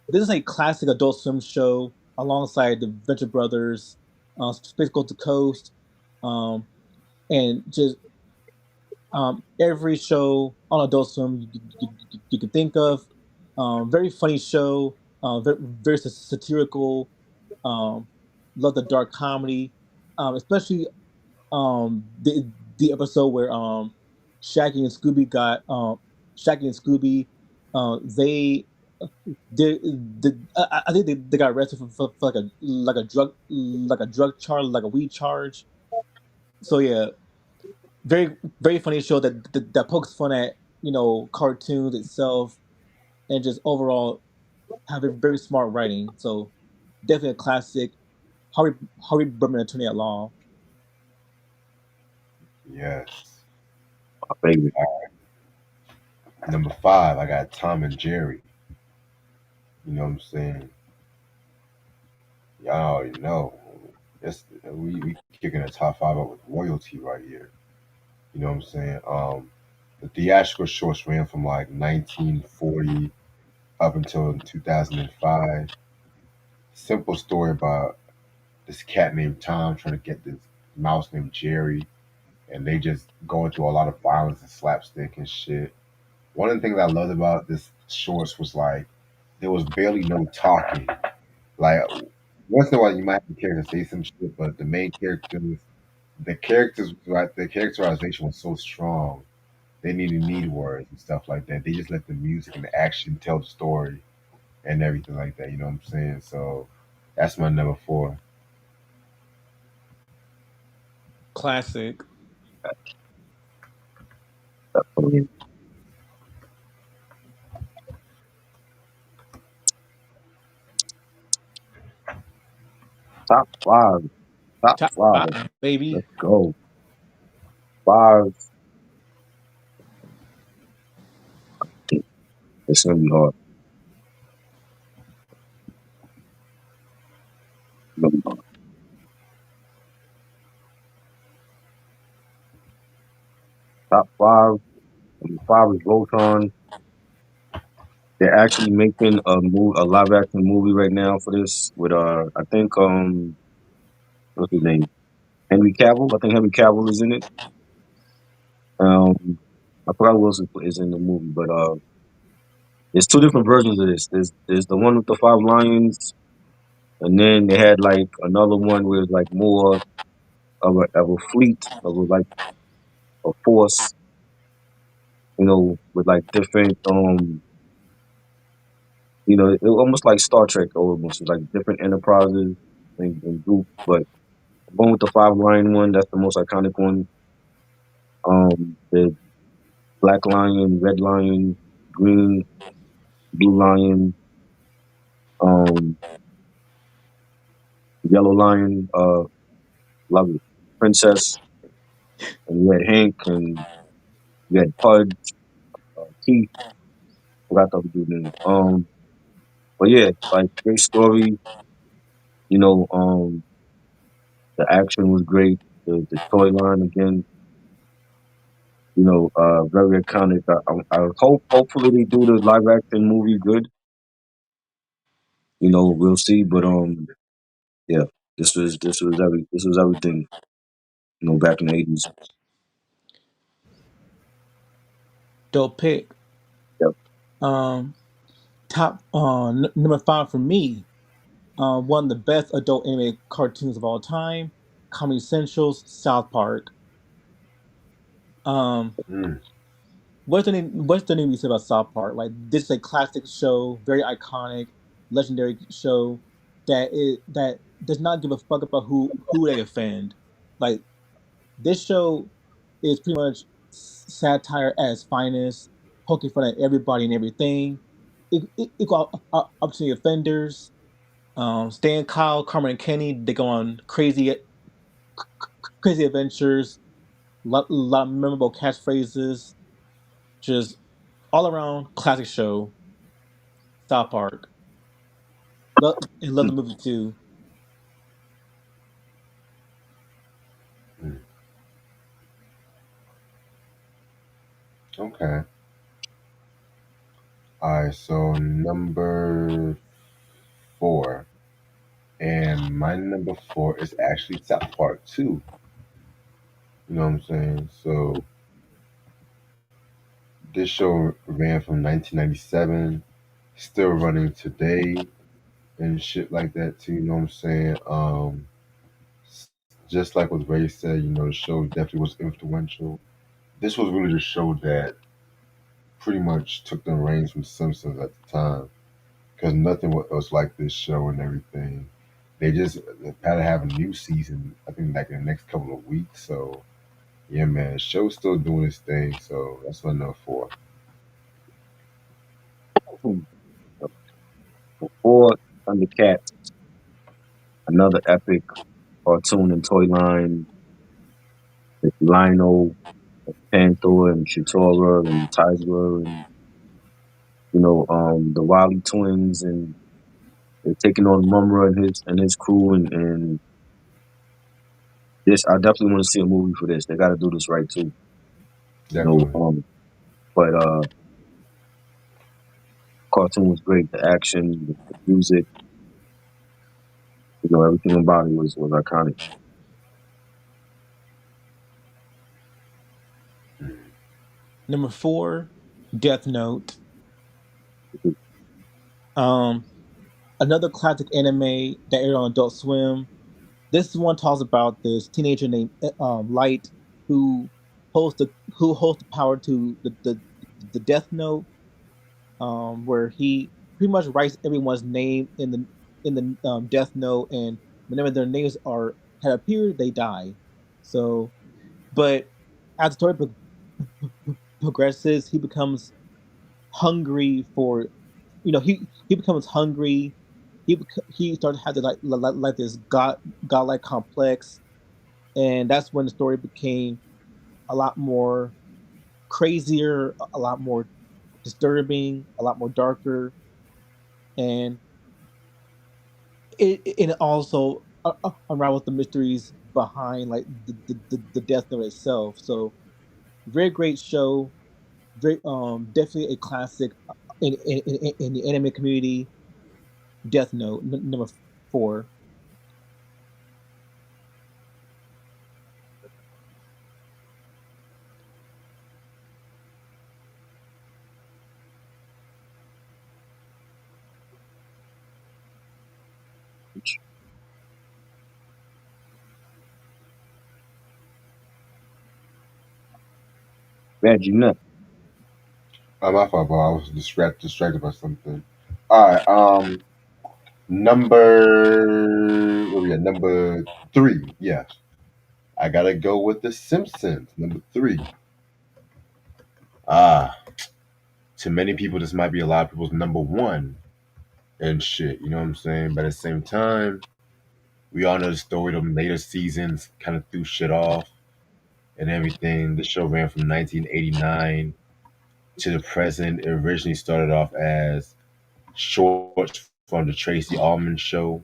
this is a classic Adult Swim show alongside the Venture Brothers, Space Coast to Coast, um, and just every show on Adult Swim you can think of. Very funny show, very satirical. Um, love the dark comedy, especially the episode where Shaggy and Scooby got Shaggy and Scooby they I think they got arrested for like a drug charge, like a weed charge. So yeah, very funny show that pokes fun at cartoons itself and just overall have a very smart writing. So definitely a classic. Harvey Harvey Birdman Attorney at Law.
Yes.
My favorite.
Number five, I got Tom and Jerry. You know what I'm saying? Y'all already know. We kicking the top five up with royalty right here. You know what I'm saying? The theatrical shorts ran from like 1940 up until 2005. Simple story about this cat named Tom trying to get this mouse named Jerry, and they just going through a lot of violence and slapstick and shit. One of the things I loved about this shorts was like there was barely no talking. Like once in a while, you might have the character say some shit, but the main characters the characters, right? The characterization was so strong. They didn't need words and stuff like that. They just let the music and the action tell the story and everything like that. You know what I'm saying? So that's my number four.
Classic.
I mean, top five. Top
Top
five.
five, baby.
Let's go. Five. It's gonna be hard. It's gonna be hard. Top five. Number five is Voltron. They're actually making a live action movie right now for this with I think what's his name? Henry Cavill. I think Henry Cavill is in it. I forgot who else is in the movie, but there's two different versions of this. There's the one with the five lions, and then they had like another one where it's like more of a fleet of like a force, with like different it almost like Star Trek almost. It's like different enterprises and groups, but the one with the five lion one, that's the most iconic one. The black lion, red lion, green, blue lion, um, yellow lion, love it. Princess, and you had Hank, and you had Pudge, Keith, forgot the other dude's name. But yeah, like great story. You know, the action was great. The toy line again, very iconic. I hopefully they do the live action movie good. We'll see. But yeah, this was everything. Back in the '80s.
Dope pick.
Yep.
Um, top number five for me. One of the best adult anime cartoons of all time. Comedy Central's South Park. Um,
Mm,
what's the name you said about South Park? Like this is a classic show, very iconic, legendary show that does not give a fuck about who they offend. Like this show is pretty much satire at its finest, poking fun at everybody and everything. Equal opportunity offenders. Stan, Kyle, Carmen, and Kenny, they go on crazy adventures. Lot of memorable catchphrases. Just all around classic show. South Park. And love
Hmm.
the movie too.
mm. Okay. All right. So number four, and my number four is actually South Park too. You know what I'm saying? So this show ran from 1997, still running today, and shit like that too. You know what I'm saying? S- just like what Ray said, the show definitely was influential. This was really the show that pretty much took the reins from Simpsons at the time, because nothing was like this show and everything. They just had to have a new season, I think, like in the next couple of weeks. So yeah, man, show's still doing its thing. So that's my number four.
Before Thundercat, another epic cartoon and toy line with Lionel, Panther, and Cheetora, and Tiger, and the Wily twins, and they're taking on Mumra and his crew, and this I definitely want to see a movie for this. They got to do this right too. You know,
Definitely.
but cartoon was great. The action, the music, everything about it was iconic.
Number four, Death Note. Um, Another classic anime that aired on Adult Swim. This one talks about this teenager named Light who holds the power to the Death Note, where he pretty much writes everyone's name in the Death Note, and whenever their names are had appeared, they die. So, but as the story progresses, he becomes hungry for, he becomes hungry. He started to have the, like this godlike complex, and that's when the story became a lot more crazier, a lot more disturbing, a lot more darker, and it also unravels the mysteries behind like the Death Note itself. So very great show, very definitely a classic in the anime community. Death Note number 4.
Reggie Nut.
My fault, bro. I was distracted by something. All right. Number where we at? Number three. Yeah, I gotta go with The Simpsons. Number three. Ah, to many people, this might be a lot of people's number one and shit. You know what I'm saying? But at the same time, we all know the story. The later seasons kind of threw shit off and everything. The show ran from 1989 to the present. It originally started off as shorts from the Tracy Allman Show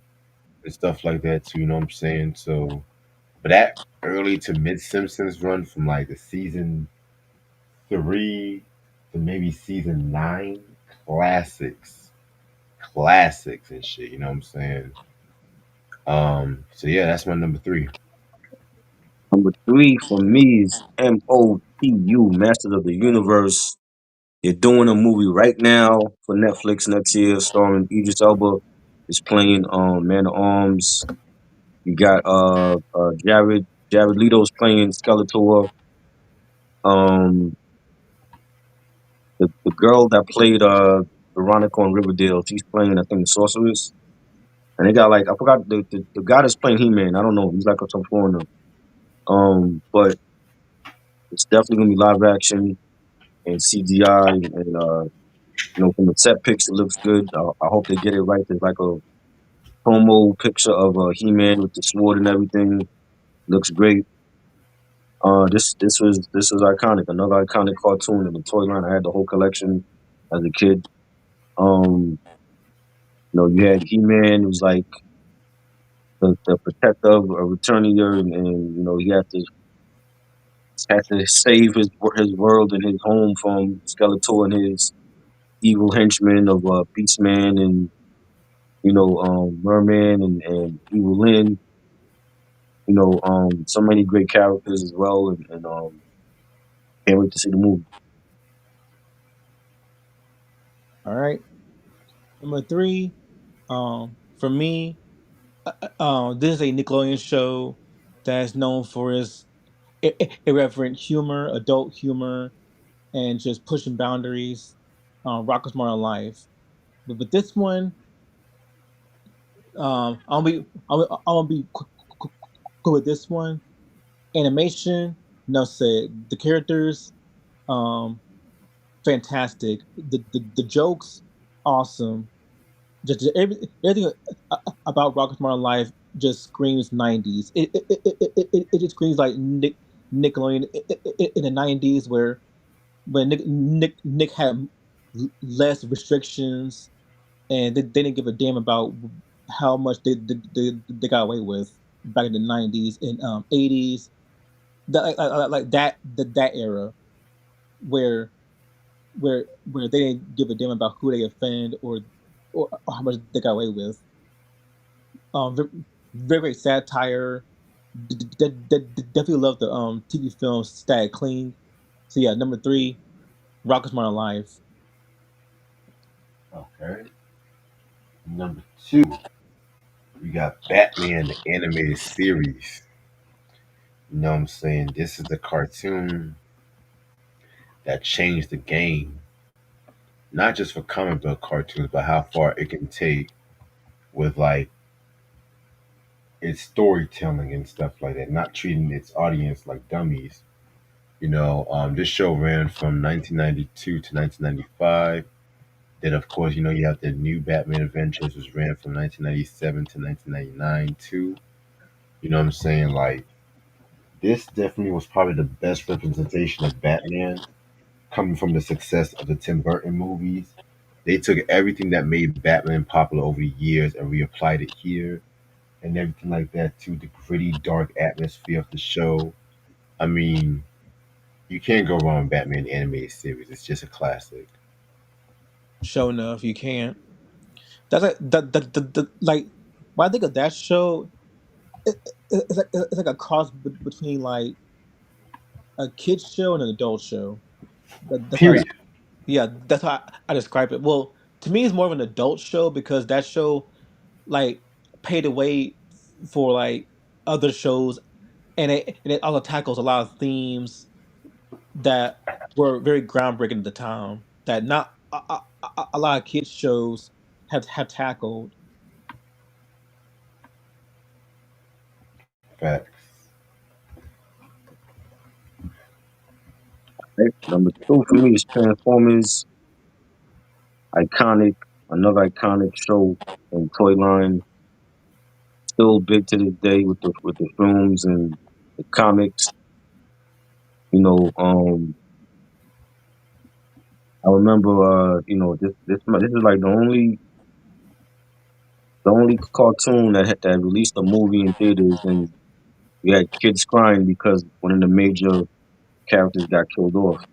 and stuff like that too. You know what I'm saying? So, but that early to mid Simpsons run from like the season three to maybe season nine, classics, classics and shit. You know what I'm saying? So yeah, that's my number three.
Number three for me is MOTU, Masters of the Universe. They're doing a movie right now for Netflix next year, starring Idris Elba. Is playing Man at Arms. You got Jared Leto's playing Skeletor. Um, the girl that played Veronica on Riverdale, she's playing I think the Sorceress. And they got like I forgot the guy that's playing He Man. I don't know. He's like some foreigner. But it's definitely gonna be live action and CGI and from the set pics it looks good. I hope they get it right. There's like a promo picture of He Man with the sword and everything. Looks great. This was iconic. Another iconic cartoon in the toy line. I had the whole collection as a kid. You had He Man, who was like the protector of Eternia, and he had to save his world and his home from Skeletor and his evil henchmen of Beastman and Merman and Evil Lyn. So many great characters as well, and can't wait to see the movie.
All right, number 3. For me, this is a Nickelodeon show that is known for its irreverent humor, adult humor, and just pushing boundaries. Rocko's Modern Life. But this one, I'll be quick with this one. Animation, no said. The characters, um, fantastic. The jokes, awesome. Just everything about Rocket's Modern Life just screams 90s. It just screams like Nickelodeon in the 90s, where when Nick had less restrictions, and they didn't give a damn about how much they got away with back in the 90s and 80s. Like that era where where they didn't give a damn about who they offend, or how much they got away with. Very, very satire. Definitely love the TV film Static Cling. So yeah, number 3, Rocket's Modern Life.
Okay. Number two. We got Batman the animated series. You know what I'm saying? This is the cartoon that changed the game, not just for comic book cartoons, but how far it can take with like its storytelling and stuff like that, not treating its audience like dummies. This show ran from 1992 to 1995. Then, of course, you have the new Batman Adventures, which ran from 1997 to 1999 too. You know what I'm saying? Like, this definitely was probably the best representation of Batman coming from the success of the Tim Burton movies. They took everything that made Batman popular over the years and reapplied it here and everything like that to the gritty, dark atmosphere of the show. I mean, you can't go wrong with Batman the animated series. It's just a classic.
Show enough, you can't. That's like like when I think of that show, it's like a cross between like a kids show and an adult show. That's how
Period.
yeah, that's how I describe it. Well, to me, it's more of an adult show because that show like paved the way for like other shows, and it also tackles a lot of themes that were very groundbreaking at the time that not a lot of kids shows have tackled.
Facts.
Right? Number two for me is Transformers, iconic, another iconic show and toy line, still big to this day with the films and the comics. You know, I remember, this is like the only cartoon that released a movie in theaters, and you had kids crying because one of the major characters got killed off.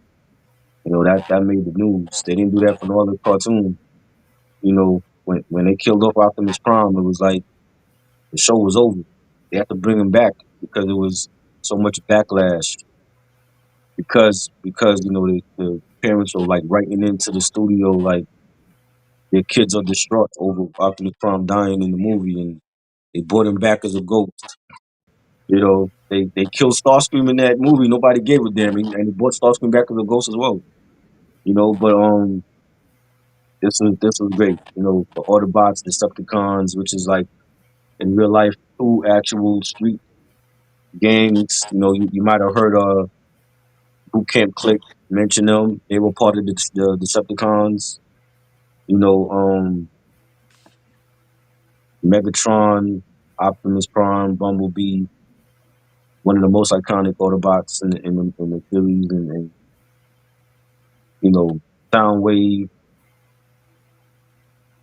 That made the news. They didn't do that for no other cartoon. When they killed off Optimus Prime, it was like the show was over. They had to bring him back because it was so much backlash. Because the parents were like writing into the studio like their kids are distraught over Optimus Prime dying in the movie, and they brought him back as a ghost. They killed Starscream in that movie. Nobody gave a damn, and they brought Starscream back as a ghost as well. But this was great. The Autobots, Decepticons, which is like in real life two actual street gangs. You might have heard Boot Camp Click mention them. They were part of the Decepticons. You know, um, Megatron, Optimus Prime, Bumblebee, one of the most iconic Autobots in the series, and you know, Soundwave.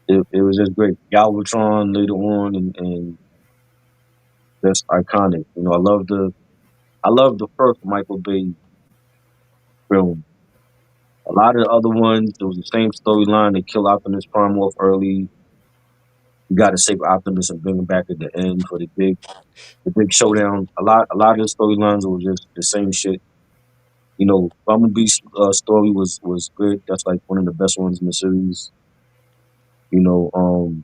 It was just great. Galvatron later on, and just iconic. I love the first Michael Bay film. A lot of the other ones, it was the same storyline. They kill Optimus Prime off early. You got to save Optimus and bring him back at the end for the big showdown. A lot of the storylines were just the same shit. Bumblebee's story was good. That's like one of the best ones in the series. You know, um,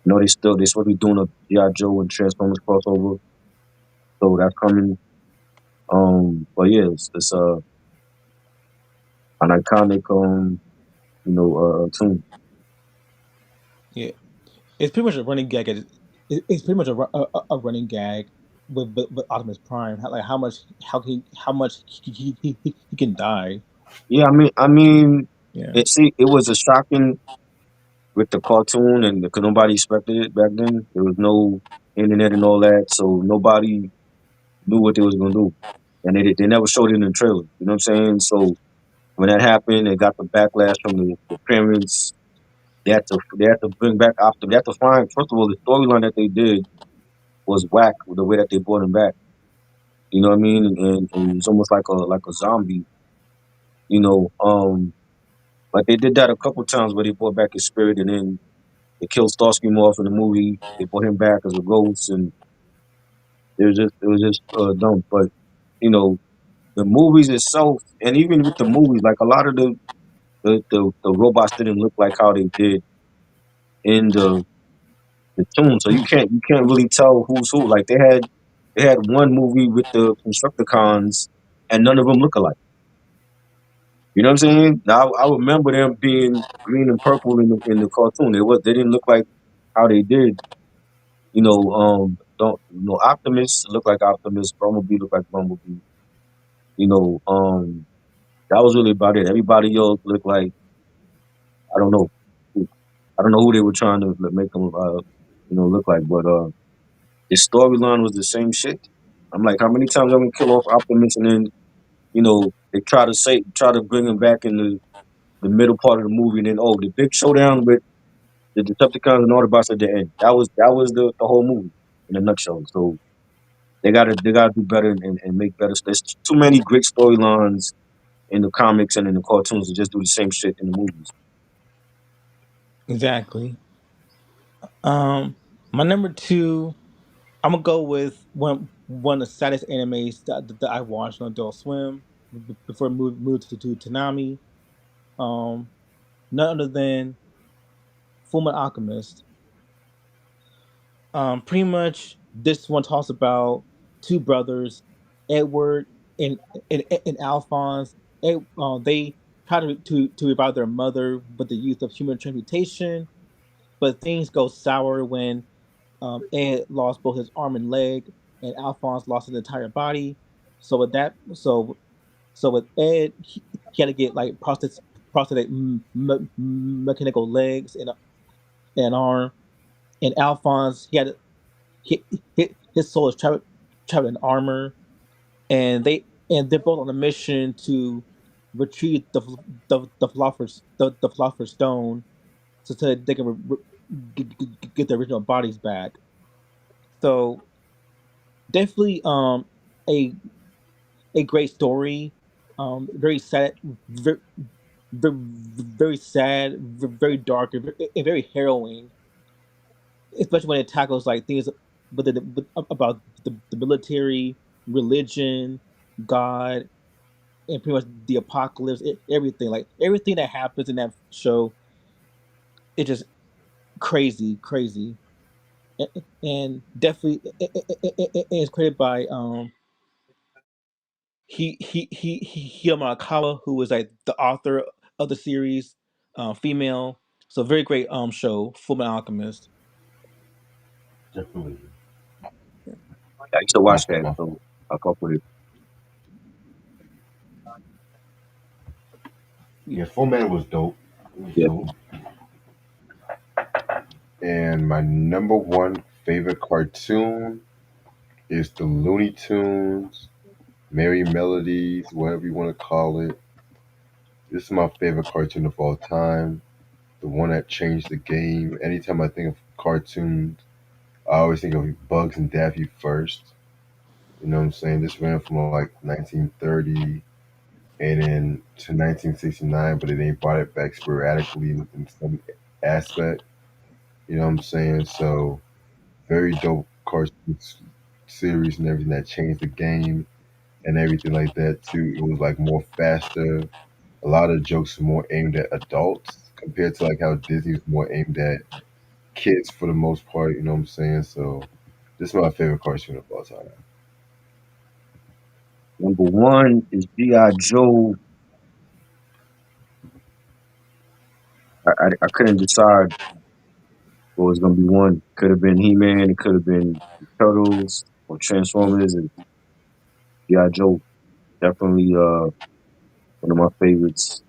they supposed to be doing a G.I. Joe and Transformers crossover, so that's coming. But yeah, it's an iconic tune.
Yeah, it's pretty much a running gag. It's pretty much a running gag with Optimus Prime. How much he can die.
Yeah, I mean,
Yeah,
it was a shocking with the cartoon, and because nobody expected it back then. There was no internet and all that, so nobody knew what they was gonna do, and they never showed it in the trailer. You know what I'm saying? So when that happened, they got the backlash from the parents. They had to bring back after they had to find first of all the storyline that they did was whack with the way that they brought him back. You know what I mean? And it's almost like a zombie. You know, like they did that a couple times where they brought back his spirit, and then they killed Starscream off in the movie. They brought him back as a ghost, and it was just dumb. But you know, the movies itself, and even with the movies, like a lot of the robots didn't look like how they did in the the tune. So you can't really tell who's who. Like they had one movie with the Constructicons, and none of them look alike. You know what I'm saying? Now I remember them being green and purple in the cartoon. They didn't look like how they did. Don't Optimus look like Optimus, Bumblebee look like Bumblebee. You know, that was really about it. Everybody else looked like I don't know, I don't know who they were trying to make them look like, but the storyline was the same shit. I'm like, how many times I'm gonna kill off Optimus and then they try to bring him back in the middle part of the movie and then the big showdown with the Decepticons and Autobots at the end. That was the whole movie in a nutshell. So they gotta do better and make better. There's too many great storylines in the comics and in the cartoons to just do the same shit in the movies.
Exactly. My number two, I'm gonna go with one of the saddest animes that I watched on Adult Swim before I moved to Tanami. Um, None other than Fullmetal Alchemist. Pretty much this one talks about two brothers, Edward and Alphonse. They try to revive their mother with the use of human transmutation, but things go sour when Ed lost both his arm and leg, and Alphonse lost his entire body. So with that, so with Ed, he had to get like prosthetic mechanical legs and arm, and Alphonse he, his soul is trapped in armor, and they're both on a mission to retrieve the philosopher's stone so that they can get their original bodies back. So definitely a a great story, very sad, very sad, very dark, and very harrowing, especially when it tackles like things about the military, religion, God, and pretty much the apocalypse, everything. Like everything that happens in that show, it's just crazy, crazy, and definitely it's created by Hiyama Akawa, who was like the author of the series, female. So very great show, Fullmetal Alchemist.
Definitely.
I used to
My
watch that,
my
so I fuck with it.
yeah, Full Man was dope. It was
Yeah,
dope. And my number one favorite cartoon is the Looney Tunes, Merry Melodies, whatever you want to call it. This is my favorite cartoon of all time. The one that changed the game. Anytime I think of cartoons, I always think of Bugs and Daffy first. You know what I'm saying? This ran from like 1930 and then to 1969, but they brought it back sporadically in some aspect. You know what I'm saying? So very dope cartoon series and everything that changed the game and everything like that too. It was like more faster. A lot of jokes were more aimed at adults compared to like how Disney was more aimed at kids for the most part. You know what I'm saying? So this is my favorite cartoon of all time.
number one is GI Joe. I couldn't decide what was gonna be one. Could have been He Man. It could have been Turtles or Transformers. And GI Joe definitely one of my favorites.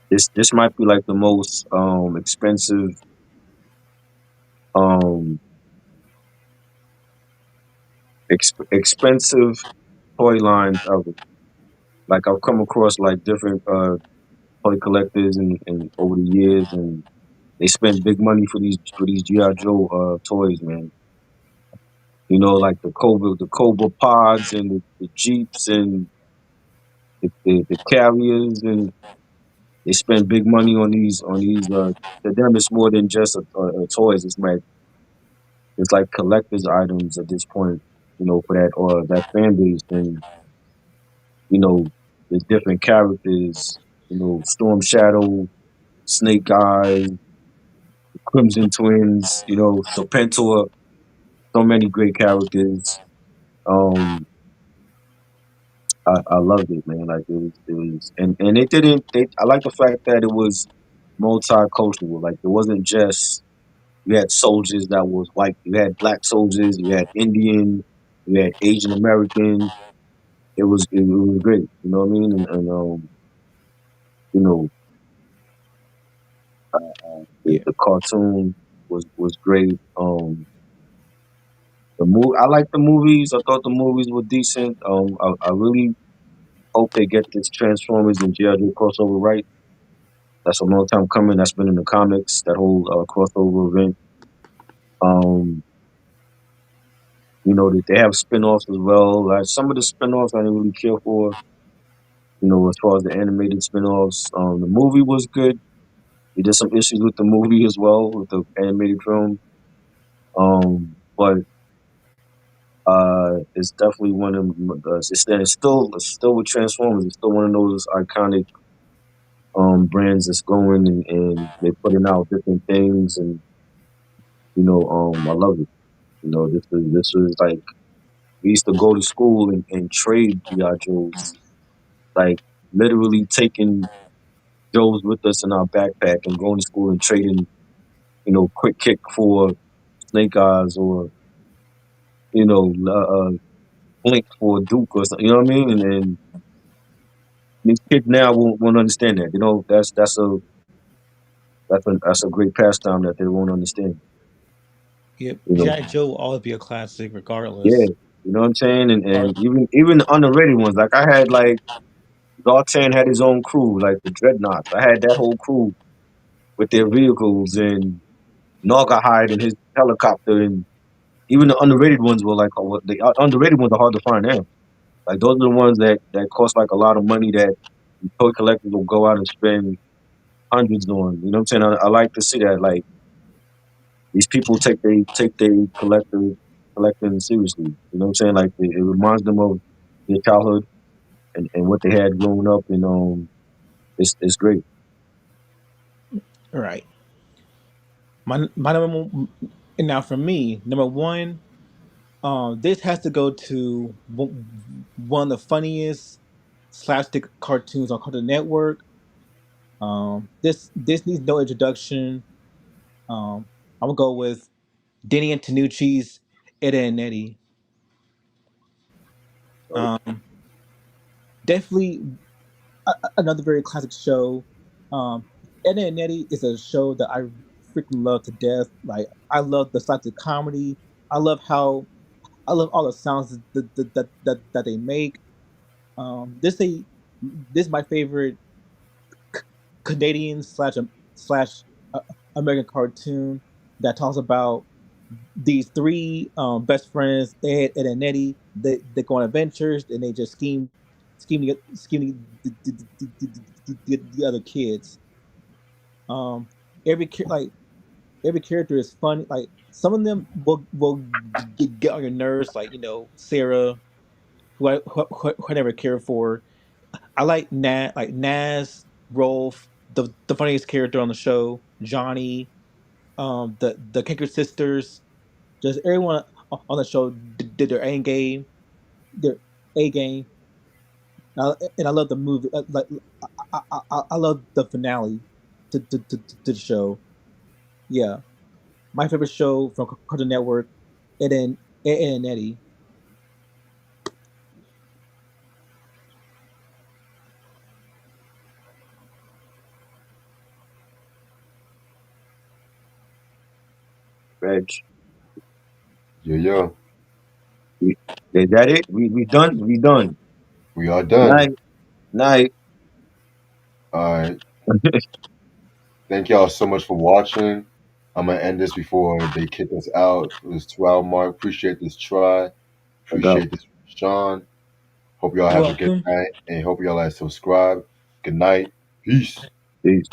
This might be like the most um expensive toy lines ever. Like I've come across like different toy collectors and over the years, and they spend big money for these GI Joe toys, man. Like the Cobra pods and the Jeeps and the carriers, and they spend big money on these. To them, it's more than just a toys. It's like collector's items at this point. For that fan base, and you know, the different characters. Storm Shadow, Snake Eyes, Crimson Twins, Serpentor, so many great characters. Um, I loved it, man. Like it was, and it didn't. I like the fact that it was multicultural. Like it wasn't just you had soldiers that was white. You had black soldiers. You had Indian. You had Asian American. It was great. You know what I mean? And you know, the,
Yeah,
the cartoon was great. I like the movies. I thought the movies were decent. I really hope they get this Transformers and G.I. Joe crossover right. That's a long time coming. That's been in the comics. That whole crossover event. Um, that they have spin-offs as well. Like some of the spin-offs I didn't really care for. As far as the animated spin-offs, the movie was good. There's some issues with the movie as well with the animated film. But it's definitely one of it's still with Transformers. It's still one of those iconic brands that's going and they're putting out different things and I love it. This was like we used to go to school and trade G.I. Joes, like literally taking Joes with us in our backpack and going to school and trading, quick kick for Snake Eyes or, Blink for Duke or something, you know what I mean? And these kids now won't understand that. That's a great pastime that they won't understand.
yep.
You know,
GI Joe will always be a classic,
yeah,
regardless.
you know what I'm saying,
Or
and even the underrated ones. Like I had like Zartan had his own crew, like the Dreadnoughts. I had that whole crew with their vehicles, and Naugahyde and his helicopter, and even the underrated ones were like the underrated ones are hard to find now. Like those are the ones that cost like a lot of money that toy collectors will go out and spend hundreds on. You know what I'm saying? I like to see that. Like these people take they collecting seriously. You know what I'm saying? Like it reminds them of their childhood and what they had growing up, and it's great.
right. My number one, and now for me, number one, this has to go to one of the funniest slapstick cartoons on Cartoon Network. This needs no introduction. I'm gonna go with Denny and Tanucci's Ed and Eddie.
Right.
Um, Definitely another very classic show. Um, Ed and Eddie is a show that I freaking love to death. Like I love the slapstick comedy. I love how I love all the sounds that they make. This is my favorite Canadian slash uh, American cartoon that talks about these three best friends, Ed and Eddie. They go on adventures and they just scheming the other kids. Um, like every character is funny. Like some of them will get on your nerves, like Sarah, who I never cared for. I like Naz, Rolf, the funniest character on the show, Johnny, the Kicker sisters, just everyone on the show did their their A game, and I love the movie. Like I love the finale to the show. Yeah, my favorite show from Cartoon Network, and then Ed and Eddie.
Reg,
Yeah, yeah.
we, is that it? We done? We done.
We are done.
Night, night.
All right. Thank y'all so much for watching. I'm gonna end this before they kick us out. It was 2 hour mark. Appreciate this try.
I got
Appreciate this, Sean. Hope y'all
You're
have a good
welcome.
night and hope y'all like subscribe. Good night. Peace.
peace.